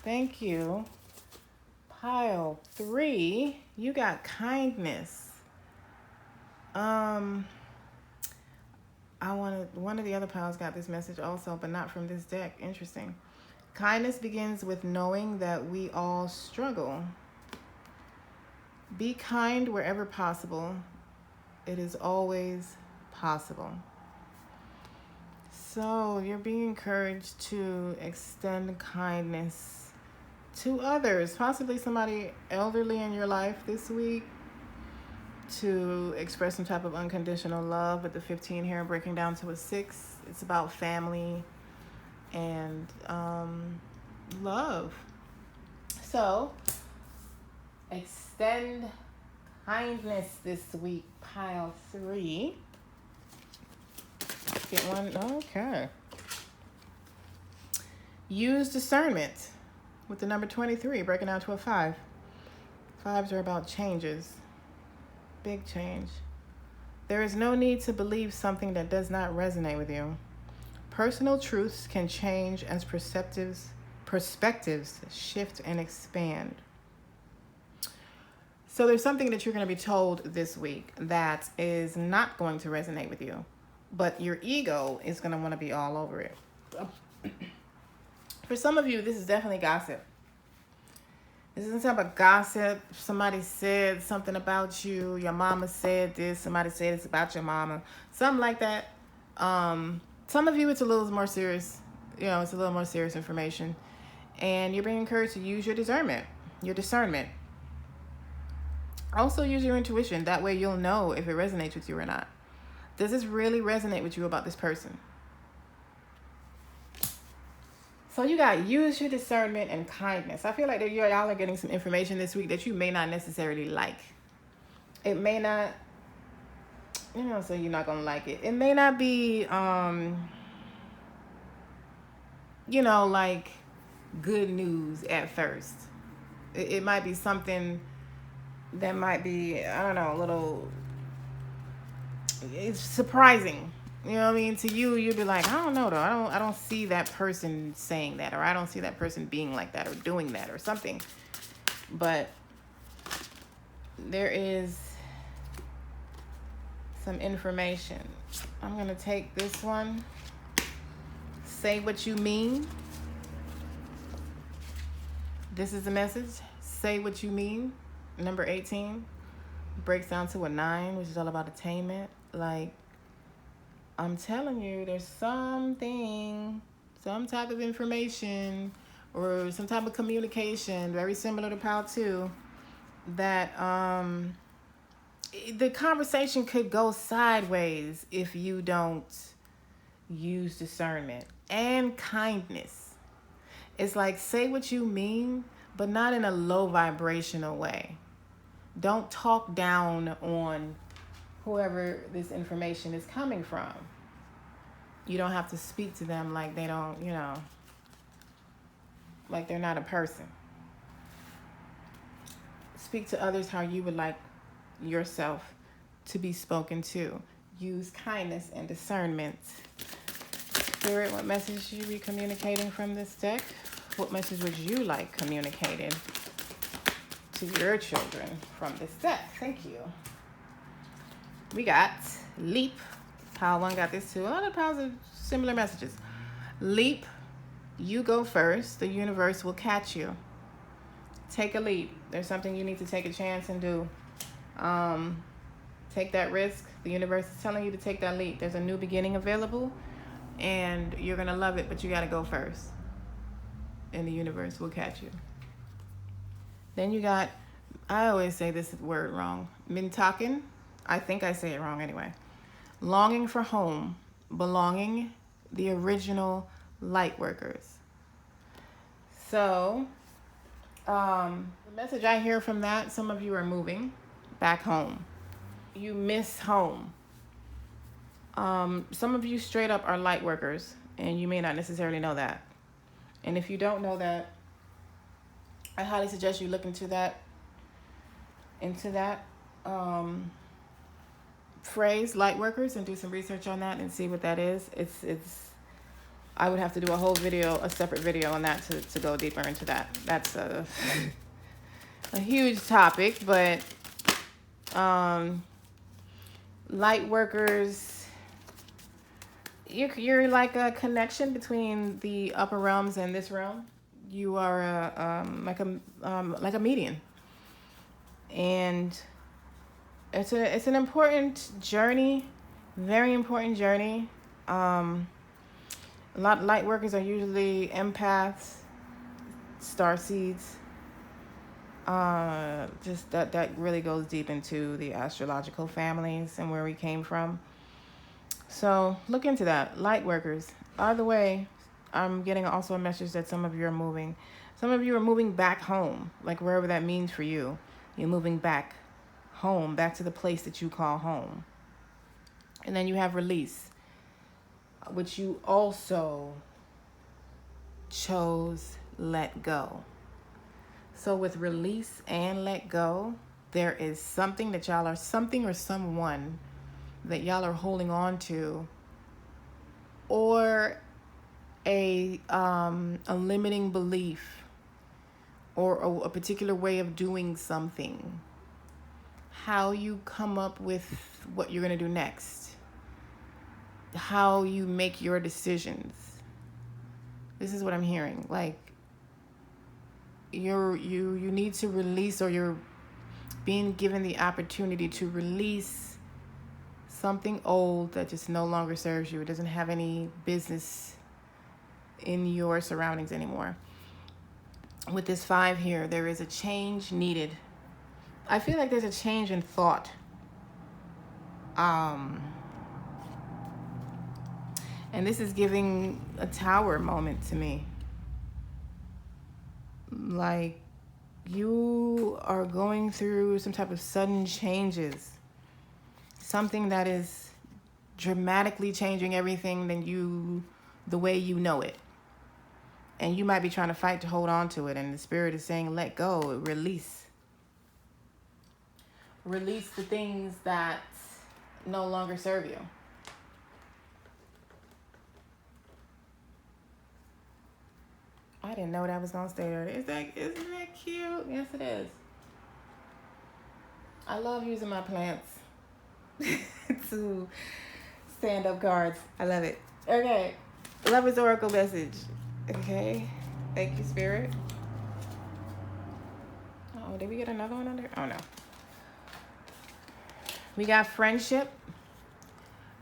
Thank you. Pile 3. You got kindness. One of the other piles got this message also, but not from this deck. Interesting. Kindness begins with knowing that we all struggle. Be kind wherever possible. It is always possible. So you're being encouraged to extend kindness to others, possibly somebody elderly in your life this week, to express some type of unconditional love. With the 15 here breaking down to a 6, it's about family and love. So extend kindness this week, pile 3. Get one. Okay. Use discernment with the number 23 breaking down to a 5. 5s are about changes. Big change. There is no need to believe something that does not resonate with you. Personal truths can change as perspectives shift and expand. So there's something that you're going to be told this week that is not going to resonate with you, but your ego is going to want to be all over it. For some of you, this is definitely gossip. This isn't something about gossip. Somebody said something about you. Your mama said this. Somebody said it's about your mama. Something like that. Some of you, it's a little more serious. It's a little more serious information. And you're being encouraged to use your discernment. Also use your intuition. That way you'll know if it resonates with you or not. Does this really resonate with you about this person? So you got use your discernment and kindness. I feel like that y'all are getting some information this week that you may not necessarily like. It may not, so you're not going to like it. It may not be, like good news at first. It might be something that might be, I don't know, a little, it's surprising. You know what I mean? To you, you'd be like, I don't know though. I don't see that person saying that, or I don't see that person being like that or doing that or something. But there is some information. I'm going to take this one. Say what you mean. This is the message. Say what you mean. Number 18 breaks down to a 9, which is all about attainment. Like, I'm telling you, there's something, some type of information or some type of communication, very similar to Power 2, that the conversation could go sideways if you don't use discernment and kindness. It's like, say what you mean, but not in a low vibrational way. Don't talk down on whoever this information is coming from. You don't have to speak to them like they don't, like they're not a person. Speak to others how you would like yourself to be spoken to. Use kindness and discernment. Spirit, what message should you be communicating from this deck? What message would you like communicated to your children from this deck? Thank you. We got Leap. Pile 1 got this too. A lot of piles of similar messages. Leap. You go first. The universe will catch you. Take a leap. There's something you need to take a chance and do. Take that risk. The universe is telling you to take that leap. There's a new beginning available, and you're going to love it, but you got to go first. And the universe will catch you. Then you got, I always say this word wrong, Mintaken. I think I say it wrong anyway. Longing for home, belonging, the original light workers. So, the message I hear from that, some of you are moving back home. You miss home. Some of you straight up are light workers, and you may not necessarily know that. And if you don't know that, I highly suggest you look into that phrase, light workers, and do some research on that and see what that is. It's I would have to do a separate video on that to go deeper into that. That's a huge topic, but light workers, you're like a connection between the upper realms and this realm. You are like a median, and it's an important journey, very important journey. A lot of light workers are usually empaths, starseeds. Just that really goes deep into the astrological families and where we came from. So look into that. Light workers. By the way, I'm getting also a message that some of you are moving. Some of you are moving back home, like wherever that means for you. You're moving back home, back to the place that you call home. And then you have release, which you also chose let go. So with release and let go, there is something that y'all are, something or someone that y'all are holding on to, or a limiting belief, or a particular way of doing something how you come up with what you're going to do next, how you make your decisions. This is what I'm hearing. Like, you need to release, or you're being given the opportunity to release something old that just no longer serves you. It doesn't have any business in your surroundings anymore. With this 5 here, there is a change needed. I feel like there's a change in thought. And this is giving a Tower moment to me. Like, you are going through some type of sudden changes. Something that is dramatically changing everything the way you know it. And you might be trying to fight to hold on to it. And the Spirit is saying, let go, release. Release the things that no longer serve you. I didn't know that was gonna stay there. Isn't that cute? Yes, it is. I love using my plants to stand up cards. I love it. Okay, Lover's Oracle message. Okay, thank you, Spirit. Oh, did we get another one under? Oh no. We got friendship.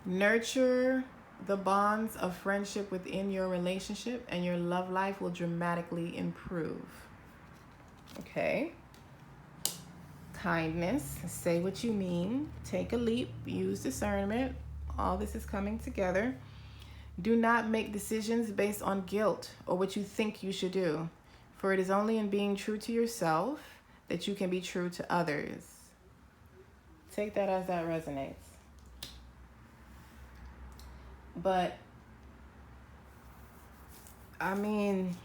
Nurture the bonds of friendship within your relationship, and your love life will dramatically improve. Okay. Kindness. Say what you mean. Take a leap. Use discernment. All this is coming together. Do not make decisions based on guilt or what you think you should do, for it is only in being true to yourself that you can be true to others. Take that as that resonates. But, I mean,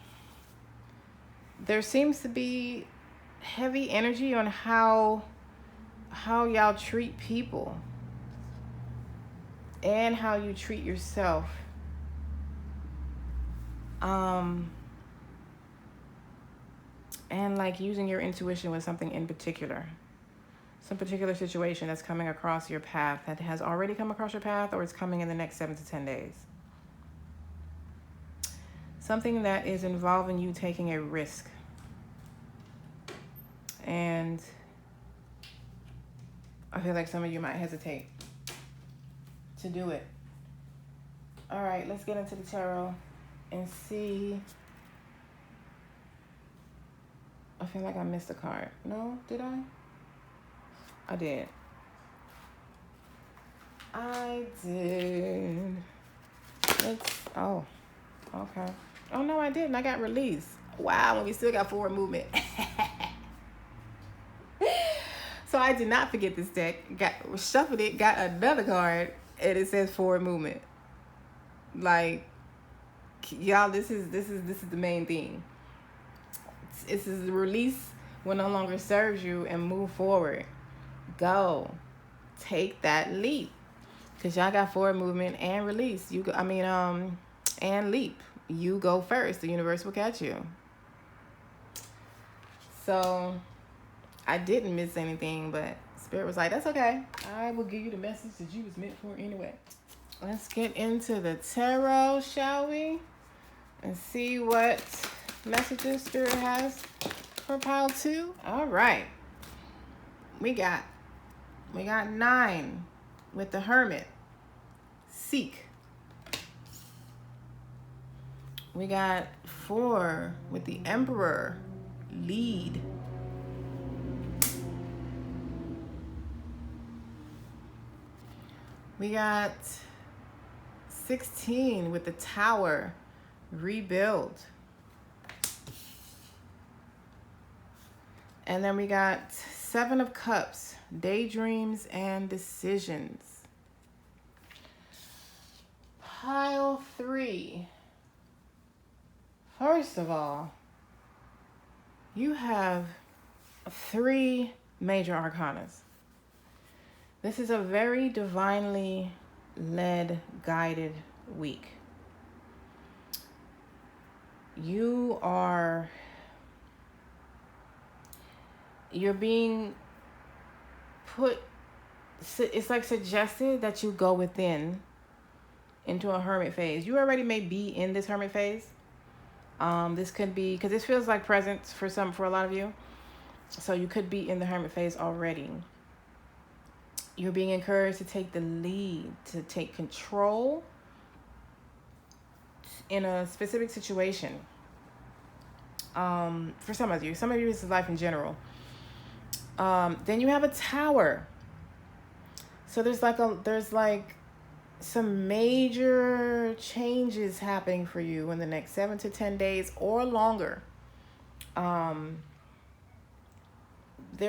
there seems to be heavy energy on how y'all treat people and how you treat yourself. And like using your intuition with something in particular. Some particular situation that's coming across your path, that has already come across your path, or it's coming in the next 7 to 10 days. Something that is involving you taking a risk. And I feel like some of you might hesitate to do it. All right, let's get into the tarot and see. I feel like I missed a card. No, did I? I did. I did. Oh, okay. Oh, no, I didn't. I got released. Wow, and we still got forward movement. So I did not forget this deck. Shuffled it, got another card, and it says forward movement. Like, y'all, this is the main thing. This is the release what no longer serves you and move forward. Go. Take that leap. Because y'all got forward movement and release. And leap. You go first. The universe will catch you. So, I didn't miss anything, but Spirit was like, that's okay. I will give you the message that you was meant for anyway. Let's get into the tarot, shall we? And see what messages Spirit has for pile 2. All right. We got 9 with the Hermit. Seek. We got 4 with the Emperor. Lead. We got 16 with the Tower. Rebuild. And then we got 7 of Cups. Daydreams and decisions. Pile 3. First of all, you have 3 major arcanas. This is a very divinely led, guided week. You're being it's like suggested that you go within into a hermit phase. You already may be in this hermit phase. This could be, because this feels like presence for a lot of you. So you could be in the hermit phase already. You're being encouraged to take the lead, to take control in a specific situation. For some of you this is life in general. Then you have a Tower. So there's like some major changes happening for you in the next 7 to 10 days or longer. There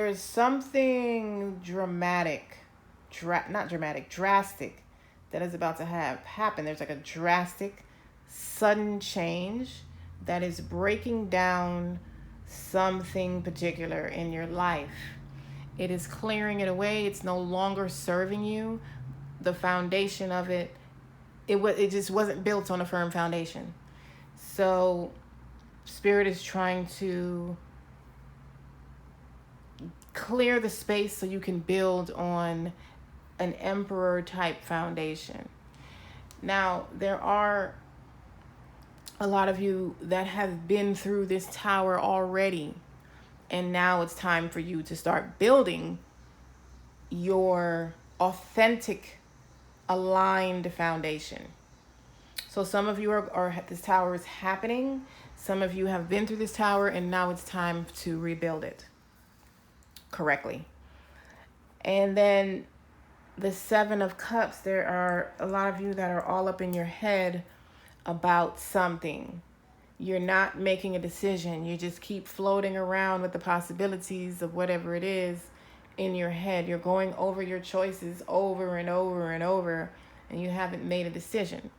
is something drastic that is about to happen. There's like a drastic, sudden change that is breaking down something particular in your life. It is clearing it away. It's no longer serving you. The foundation of it just wasn't built on a firm foundation. So Spirit is trying to clear the space so you can build on an Emperor type foundation. Now, there are a lot of you that have been through this Tower already, and now it's time for you to start building your authentic, aligned foundation. So some of you are this Tower is happening. Some of you have been through this Tower, and now it's time to rebuild it correctly. And then the Seven of Cups, there are a lot of you that are all up in your head about something. You're not making a decision. You just keep floating around with the possibilities of whatever it is in your head. You're going over your choices over and over and over, and you haven't made a decision.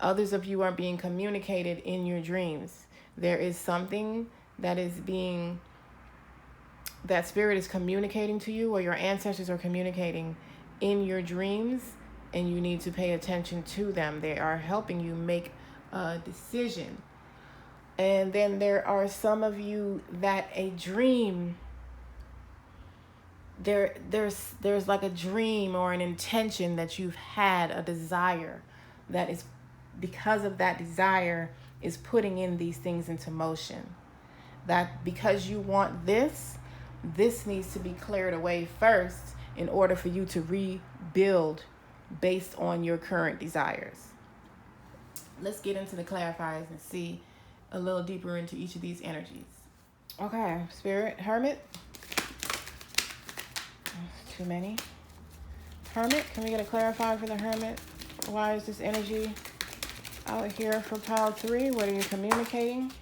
Others of you are being communicated in your dreams. There is something that Spirit is communicating to you, or your ancestors are communicating in your dreams, and you need to pay attention to them. They are helping you make a decision. And then there are some of you that a dream, there's like a dream or an intention that you've had, a desire that is, because of that desire, is putting in these things into motion. That because you want this needs to be cleared away first in order for you to rebuild based on your current desires. Let's get into the clarifiers and see a little deeper into each of these energies. Okay, Spirit, Hermit. Too many. Hermit, can we get a clarifier for the Hermit? Why is this energy out here for pile 3? What are you communicating?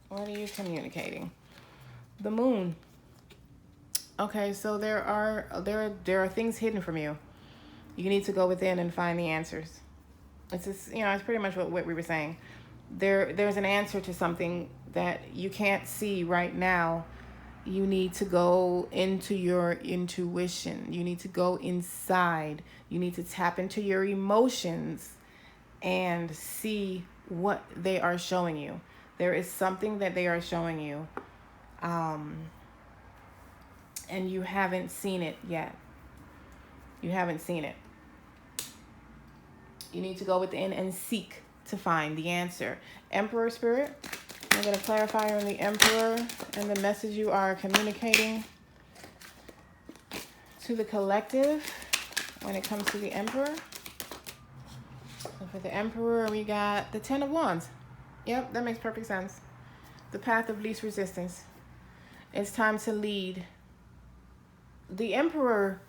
What are you communicating? The Moon. Okay, so there are things hidden from you. You need to go within and find the answers. It's just, it's pretty much what we were saying. There's an answer to something that you can't see right now. You need to go into your intuition. You need to go inside. You need to tap into your emotions and see what they are showing you. There is something that they are showing you, and you haven't seen it yet. You haven't seen it. You need to go within and seek to find the answer. Emperor Spirit, I'm going to clarify on the Emperor and the message you are communicating to the collective when it comes to the Emperor. So for the Emperor, we got the 10 of Wands. Yep, that makes perfect sense. The path of least resistance. It's time to lead. The Emperor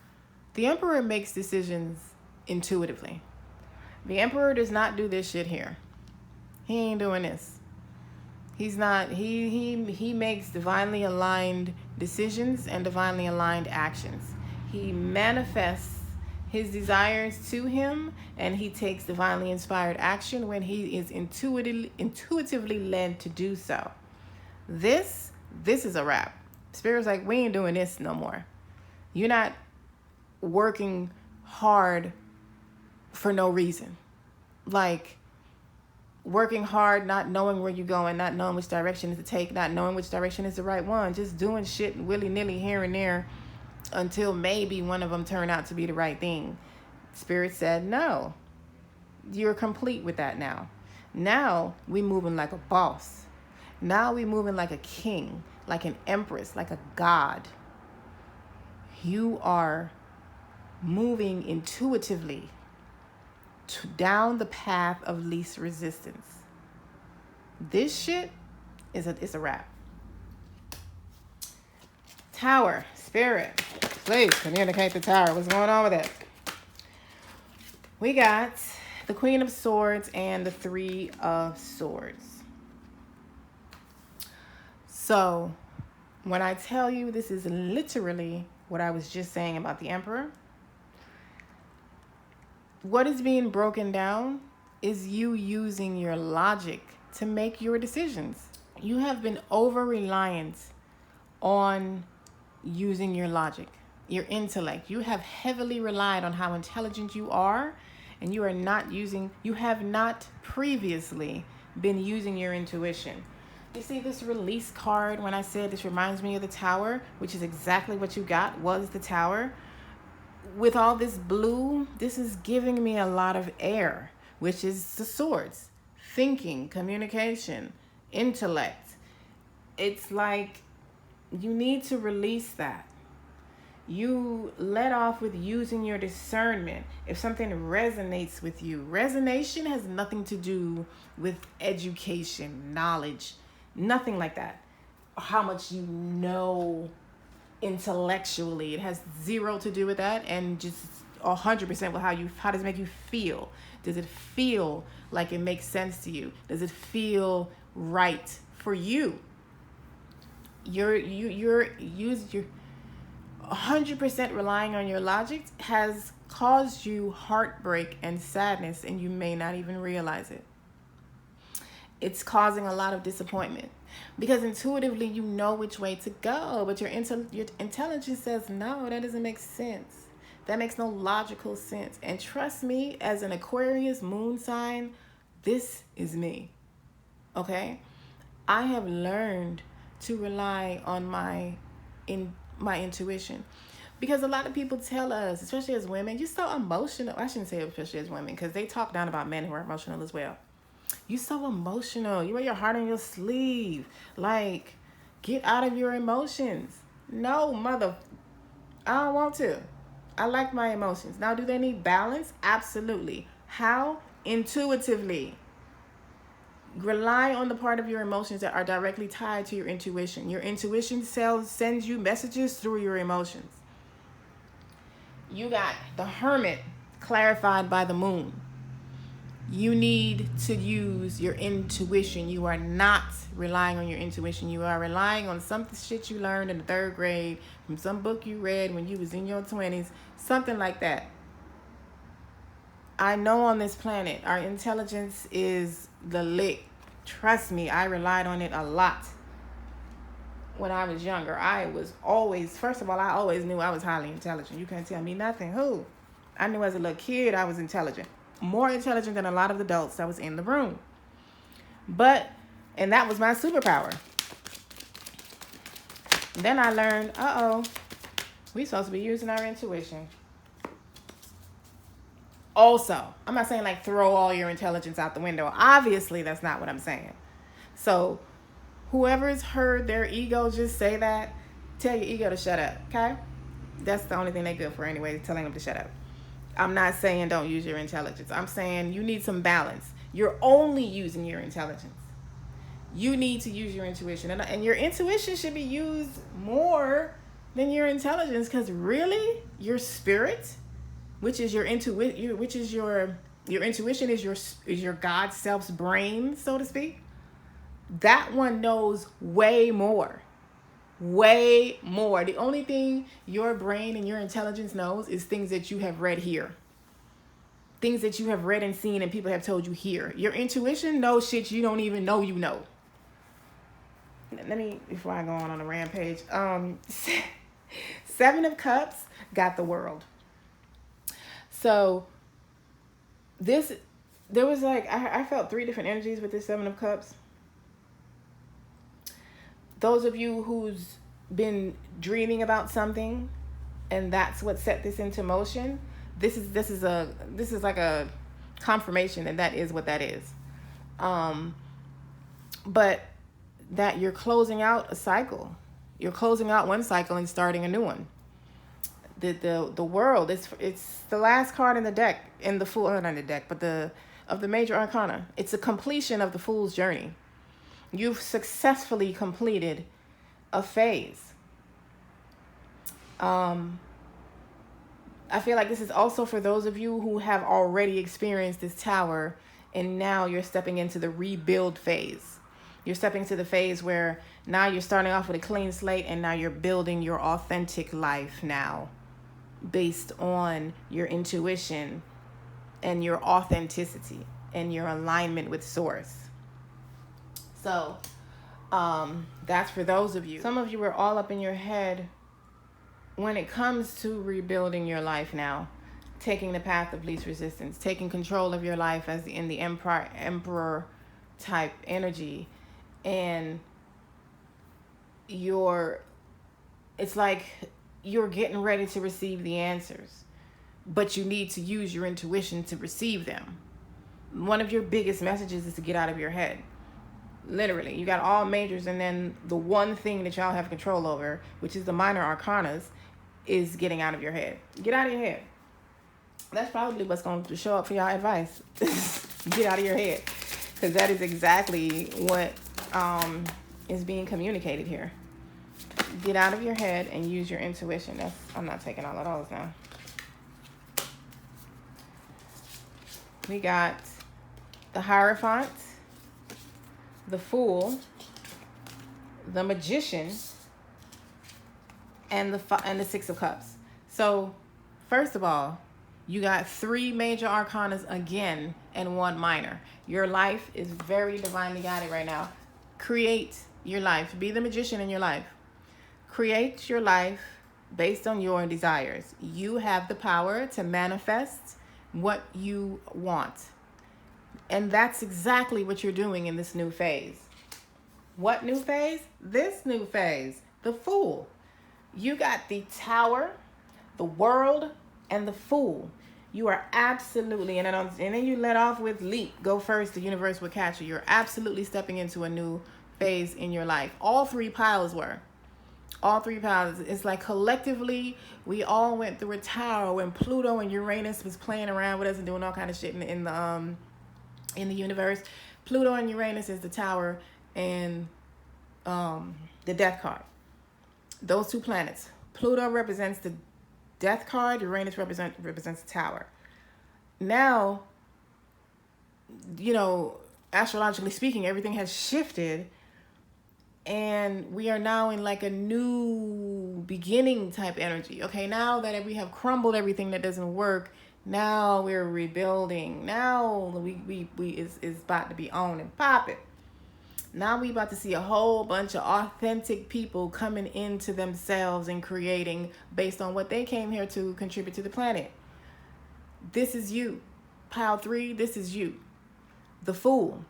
makes decisions intuitively. The Emperor does not do this shit here. He ain't doing this. He's not, he makes divinely aligned decisions and divinely aligned actions. He manifests his desires to him, and he takes divinely inspired action when he is intuitively led to do so. This is a wrap. Spirit's like, we ain't doing this no more. You're not working hard for no reason. Like, working hard, not knowing where you're going, not knowing which direction to take, not knowing which direction is the right one, just doing shit willy-nilly here and there until maybe one of them turn out to be the right thing. Spirit said, no, you're complete with that now. Now we moving like a boss. Now we moving like a king, like an empress, like a god. You are moving intuitively down the path of least resistance. This shit is a wrap. Tower, Spirit, please communicate the Tower. What's going on with it? We got the Queen of Swords and the Three of Swords. So when I tell you this is literally what I was just saying about the Emperor, what is being broken down is you using your logic to make your decisions. You have been over-reliant on using your logic, your intellect. You have heavily relied on how intelligent you are, and you have not previously been using your intuition. You see this release card, when I said this reminds me of the Tower, which is exactly what you got, was the Tower. With all this blue, this is giving me a lot of air, which is the swords. Thinking, communication, intellect. It's like you need to release that. You let off with using your discernment. If something resonates with you, resonation has nothing to do with education, knowledge, nothing like that. How much you know intellectually. It has zero to do with that, and just 100% with how does it make you feel? Does it feel like it makes sense to you? Does it feel right for you? You're 100% relying on your logic has caused you heartbreak and sadness, and you may not even realize it. It's causing a lot of disappointment because intuitively you know which way to go, but your intelligence says, no, that doesn't make sense. That makes no logical sense. And trust me, as an Aquarius moon sign, this is me. Okay? I have learned to rely on my intuition. Because a lot of people tell us, especially as women, you're so emotional. I shouldn't say especially as women, because they talk down about men who are emotional as well. You're so emotional. You wear your heart on your sleeve. Like, get out of your emotions. No, I don't want to. I like my emotions. Now, do they need balance? Absolutely. How? Intuitively. Rely on the part of your emotions that are directly tied to your intuition. Your intuition sends you messages through your emotions. You got the Hermit clarified by the moon. You need to use your intuition. You are not relying on your intuition. You are relying on some shit you learned in the 3rd grade, from some book you read when you was in your 20s, something like that. I know on this planet, our intelligence is the lick. Trust me, I relied on it a lot. When I was younger, I always knew I was highly intelligent. You can't tell me nothing. Who? I knew as a little kid I was intelligent. More intelligent than a lot of adults that was in the room. And that was my superpower. Then I learned, we supposed to be using our intuition. Also, I'm not saying like throw all your intelligence out the window. Obviously, that's not what I'm saying. So whoever's heard their ego just say that, tell your ego to shut up, okay? That's the only thing they're good for anyway, telling them to shut up. I'm not saying don't use your intelligence. I'm saying you need some balance. You're only using your intelligence. You need to use your intuition. And your intuition should be used more than your intelligence, because really, your spirit, which is your intuition, your intuition is your God self's brain, so to speak. That one knows way more. Way more. The only thing your brain and your intelligence knows is things that you have read here. Things that you have read and seen and people have told you here. Your intuition knows shit you don't even know you know. Let me, before I go on a rampage, 7 of Cups got the World. So this there was like, I felt 3 different energies with this 7 of Cups. Those of you who's been dreaming about something and that's what set this into motion, this is like a confirmation that is what that is. But that you're closing out a cycle. You're closing out one cycle and starting a new one. The world, it's the last card in the deck, in the Fool, not in the deck, but of the major arcana. It's a completion of the Fool's journey. You've successfully completed a phase. I feel like this is also for those of you who have already experienced this Tower, and now you're stepping into the rebuild phase. You're stepping to the phase where now you're starting off with a clean slate, and now you're building your authentic life now based on your intuition and your authenticity and your alignment with source. So that's for those of you. Some of you are all up in your head when it comes to rebuilding your life now, taking the path of least resistance, taking control of your life as in the emperor type energy. And it's like you're getting ready to receive the answers, but you need to use your intuition to receive them. One of your biggest messages is to get out of your head. Literally, you got all majors, and then the one thing that y'all have control over, which is the minor arcanas, is getting out of your head. Get out of your head. That's probably what's going to show up for y'all advice. Get out of your head, because that is exactly what is being communicated here. Get out of your head and use your intuition. I'm not taking all of those now. We got the Hierophant, the Fool, the Magician, and the 6 of Cups. So, first of all, you got 3 major arcanas again and 1 minor. Your life is very divinely guided right now. Create your life. Be the magician in your life. Create your life based on your desires. You have the power to manifest what you want. And that's exactly what you're doing in this new phase. What new phase? This new phase. The Fool. You got the Tower, the World, and the Fool. You are absolutely, and then you let off with leap. Go first, the universe will catch you. You're absolutely stepping into a new phase in your life. All 3 piles were. All 3 piles. It's like collectively, we all went through a tower when Pluto and Uranus was playing around with us and doing all kind of shit in the universe. Pluto and Uranus is the Tower and the Death card. Those 2 planets. Pluto represents the Death card. Uranus represents the Tower. Now, astrologically speaking, everything has shifted, and we are now in like a new beginning type energy. Okay, now that we have crumbled everything that doesn't work, now we're rebuilding. Now it's about to be on and popping. Now we about to see a whole bunch of authentic people coming into themselves and creating based on what they came here to contribute to the planet. This is you. Pile 3, this is you. The Fool.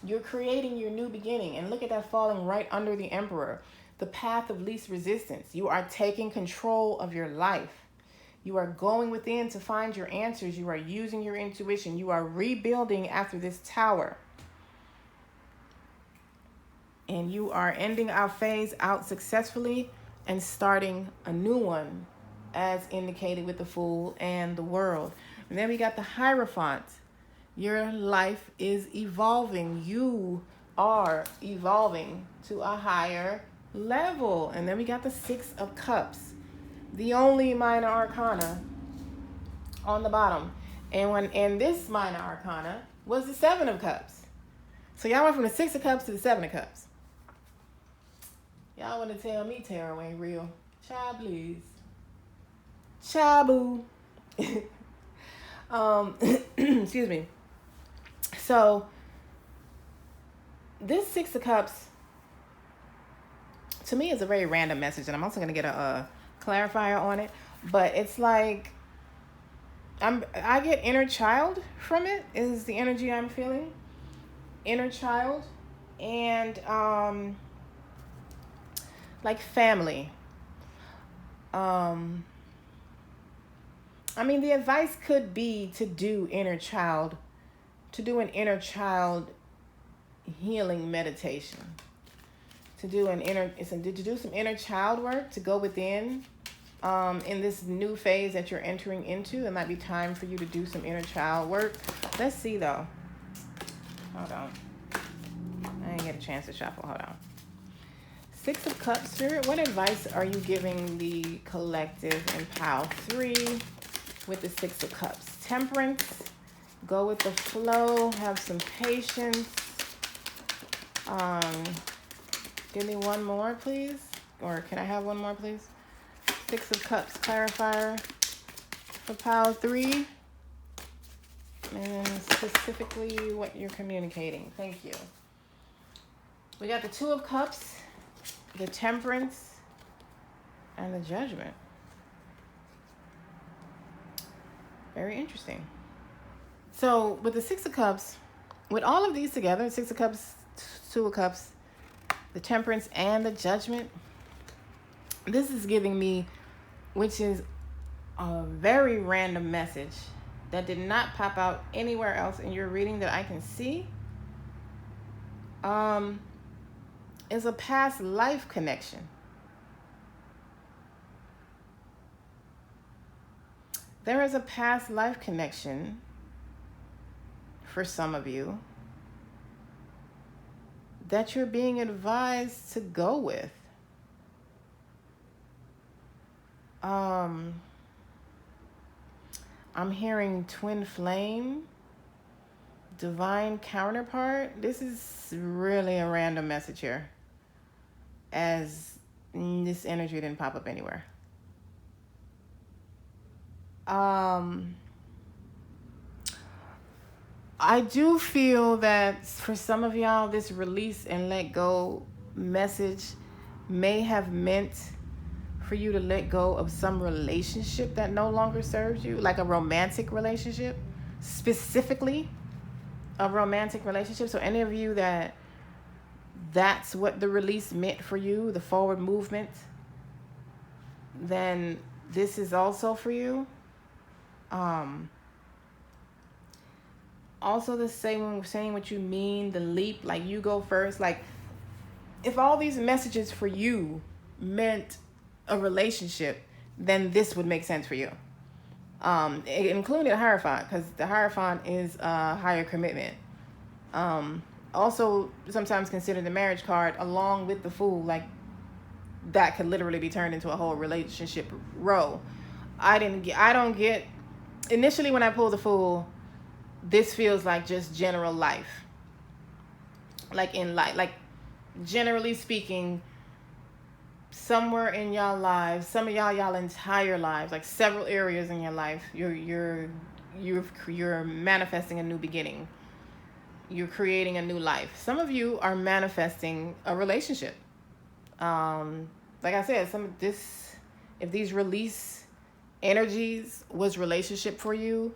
You're creating your new beginning. And look at that falling right under the Emperor. The path of least resistance. You are taking control of your life. You are going within to find your answers. You are using your intuition. You are rebuilding after this Tower. And you are ending our phase out successfully and starting a new one, as indicated with the Fool and the World. And then we got the Hierophant. Your life is evolving. You are evolving to a higher level. And then we got the 6 of Cups, the only minor arcana on the bottom. And this minor arcana was the 7 of Cups. So y'all went from the 6 of Cups to the 7 of Cups. Y'all want to tell me tarot ain't real? Child, please. Chabu. Excuse me. So this 6 of Cups to me is a very random message, and I'm also going to get a clarifier on it, but it's like I get inner child from it, is the energy I'm feeling. Inner child and like family. Um I mean, the advice could be to do an inner child healing meditation. To do some inner child work, to go within. In this new phase that you're entering into, it might be time for you to do some inner child work. Let's see though. Hold on. I didn't get a chance to shuffle. Hold on. Six of Cups, Spirit. What advice are you giving the collective in Pile 3 with the Six of Cups? Temperance. Go with the flow. Have some patience. Give me one more, please. Or can I have one more, please? Six of Cups clarifier for Pile 3. And specifically what you're communicating. Thank you. We got the Two of Cups, the Temperance, and the Judgment. Very interesting. So with the Six of Cups, with all of these together, Six of Cups, Two of Cups, the Temperance, and the Judgment, this is giving me, which is a very random message that did not pop out anywhere else in your reading that I can see, is a past life connection. There is a past life connection for some of you that you're being advised to go with. I'm hearing twin flame, divine counterpart. This is really a random message here, as this energy didn't pop up anywhere. I do feel that for some of y'all, this release and let go message may have meant for you to let go of some relationship that no longer serves you, like a romantic relationship, specifically a romantic relationship. So any of you that's what the release meant for you, the forward movement, then this is also for you. Also the same, saying what you mean, the leap, like you go first. Like if all these messages for you meant a relationship, then this would make sense for you. It included Hierophant, because the Hierophant is a higher commitment. Also sometimes considered the marriage card along with the Fool, like that could literally be turned into a whole relationship row. I don't get, initially when I pulled the Fool, this feels like just general life. Like in life, like generally speaking, somewhere in y'all lives, some of y'all entire lives, like several areas in your life, you're manifesting a new beginning. You're creating a new life. Some of you are manifesting a relationship. Like I said, if these release energies was relationship for you,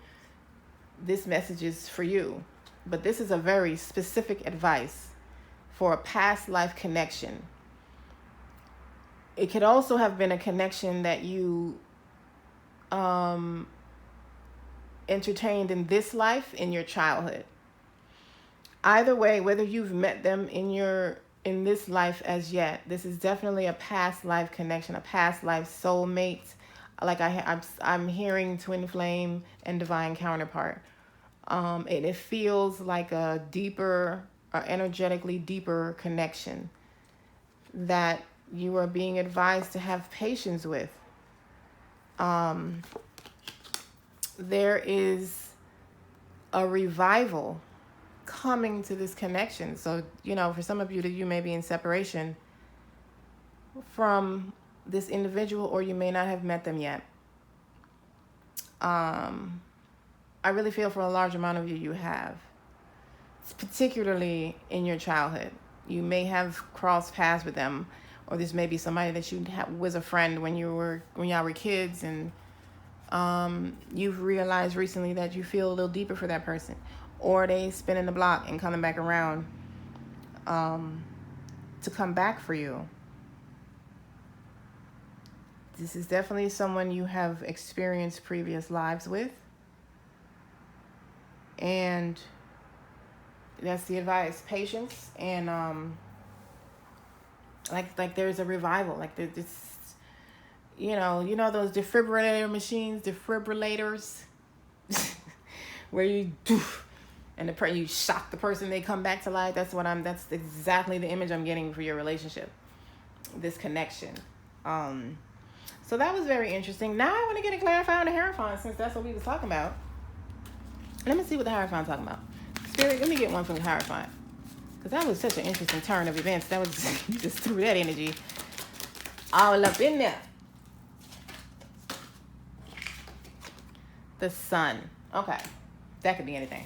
this message is for you. But this is a very specific advice for a past life connection. It could also have been a connection that you entertained in this life, in your childhood. Either way, whether you've met them in this life as yet, this is definitely a past life connection, a past life soulmate. Like I'm hearing twin flame and divine counterpart. And it feels like a deeper, or energetically deeper connection that you are being advised to have patience with. There is a revival coming to this connection. So, for some of you, that you may be in separation from this individual, or you may not have met them yet. I really feel for a large amount of you, you have. Particularly in your childhood. You may have crossed paths with them, or this may be somebody that you was a friend when y'all were kids, and You've realized recently that you feel a little deeper for that person, or they spinning the block and coming back around to come back for you. This is definitely someone you have experienced previous lives with. And that's the advice. Patience. And like there's a revival. Like there's this, you know those defibrillators where you do and you shock the person, they come back to life. That's exactly the image I'm getting for your relationship, this connection. So that was very interesting. Now I want to get it clarified on the Hierophant, since that's what we was talking about. Let me see what the Hierophant's talking about. Spirit, let me get one from the Hierophant, because that was such an interesting turn of events. That was you just threw that energy all up in there. The Sun. Okay, that could be anything.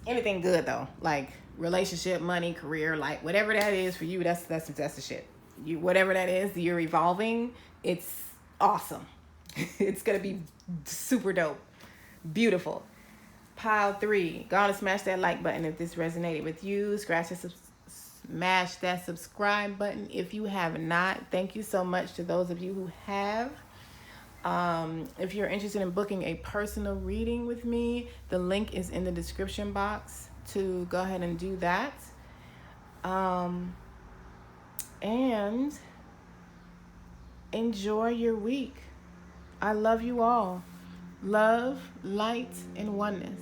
Anything good though, like relationship, money, career, like whatever that is for you. That's the shit. Whatever that is, you're evolving. It's awesome. It's gonna be super dope, beautiful. Pile 3. Go on and smash that like button if this resonated with you. Smash that subscribe button if you have not. Thank you so much to those of you who have. If you're interested in booking a personal reading with me, the link is in the description box to go ahead and do that. And enjoy your week. I love you all. Love, light, and oneness.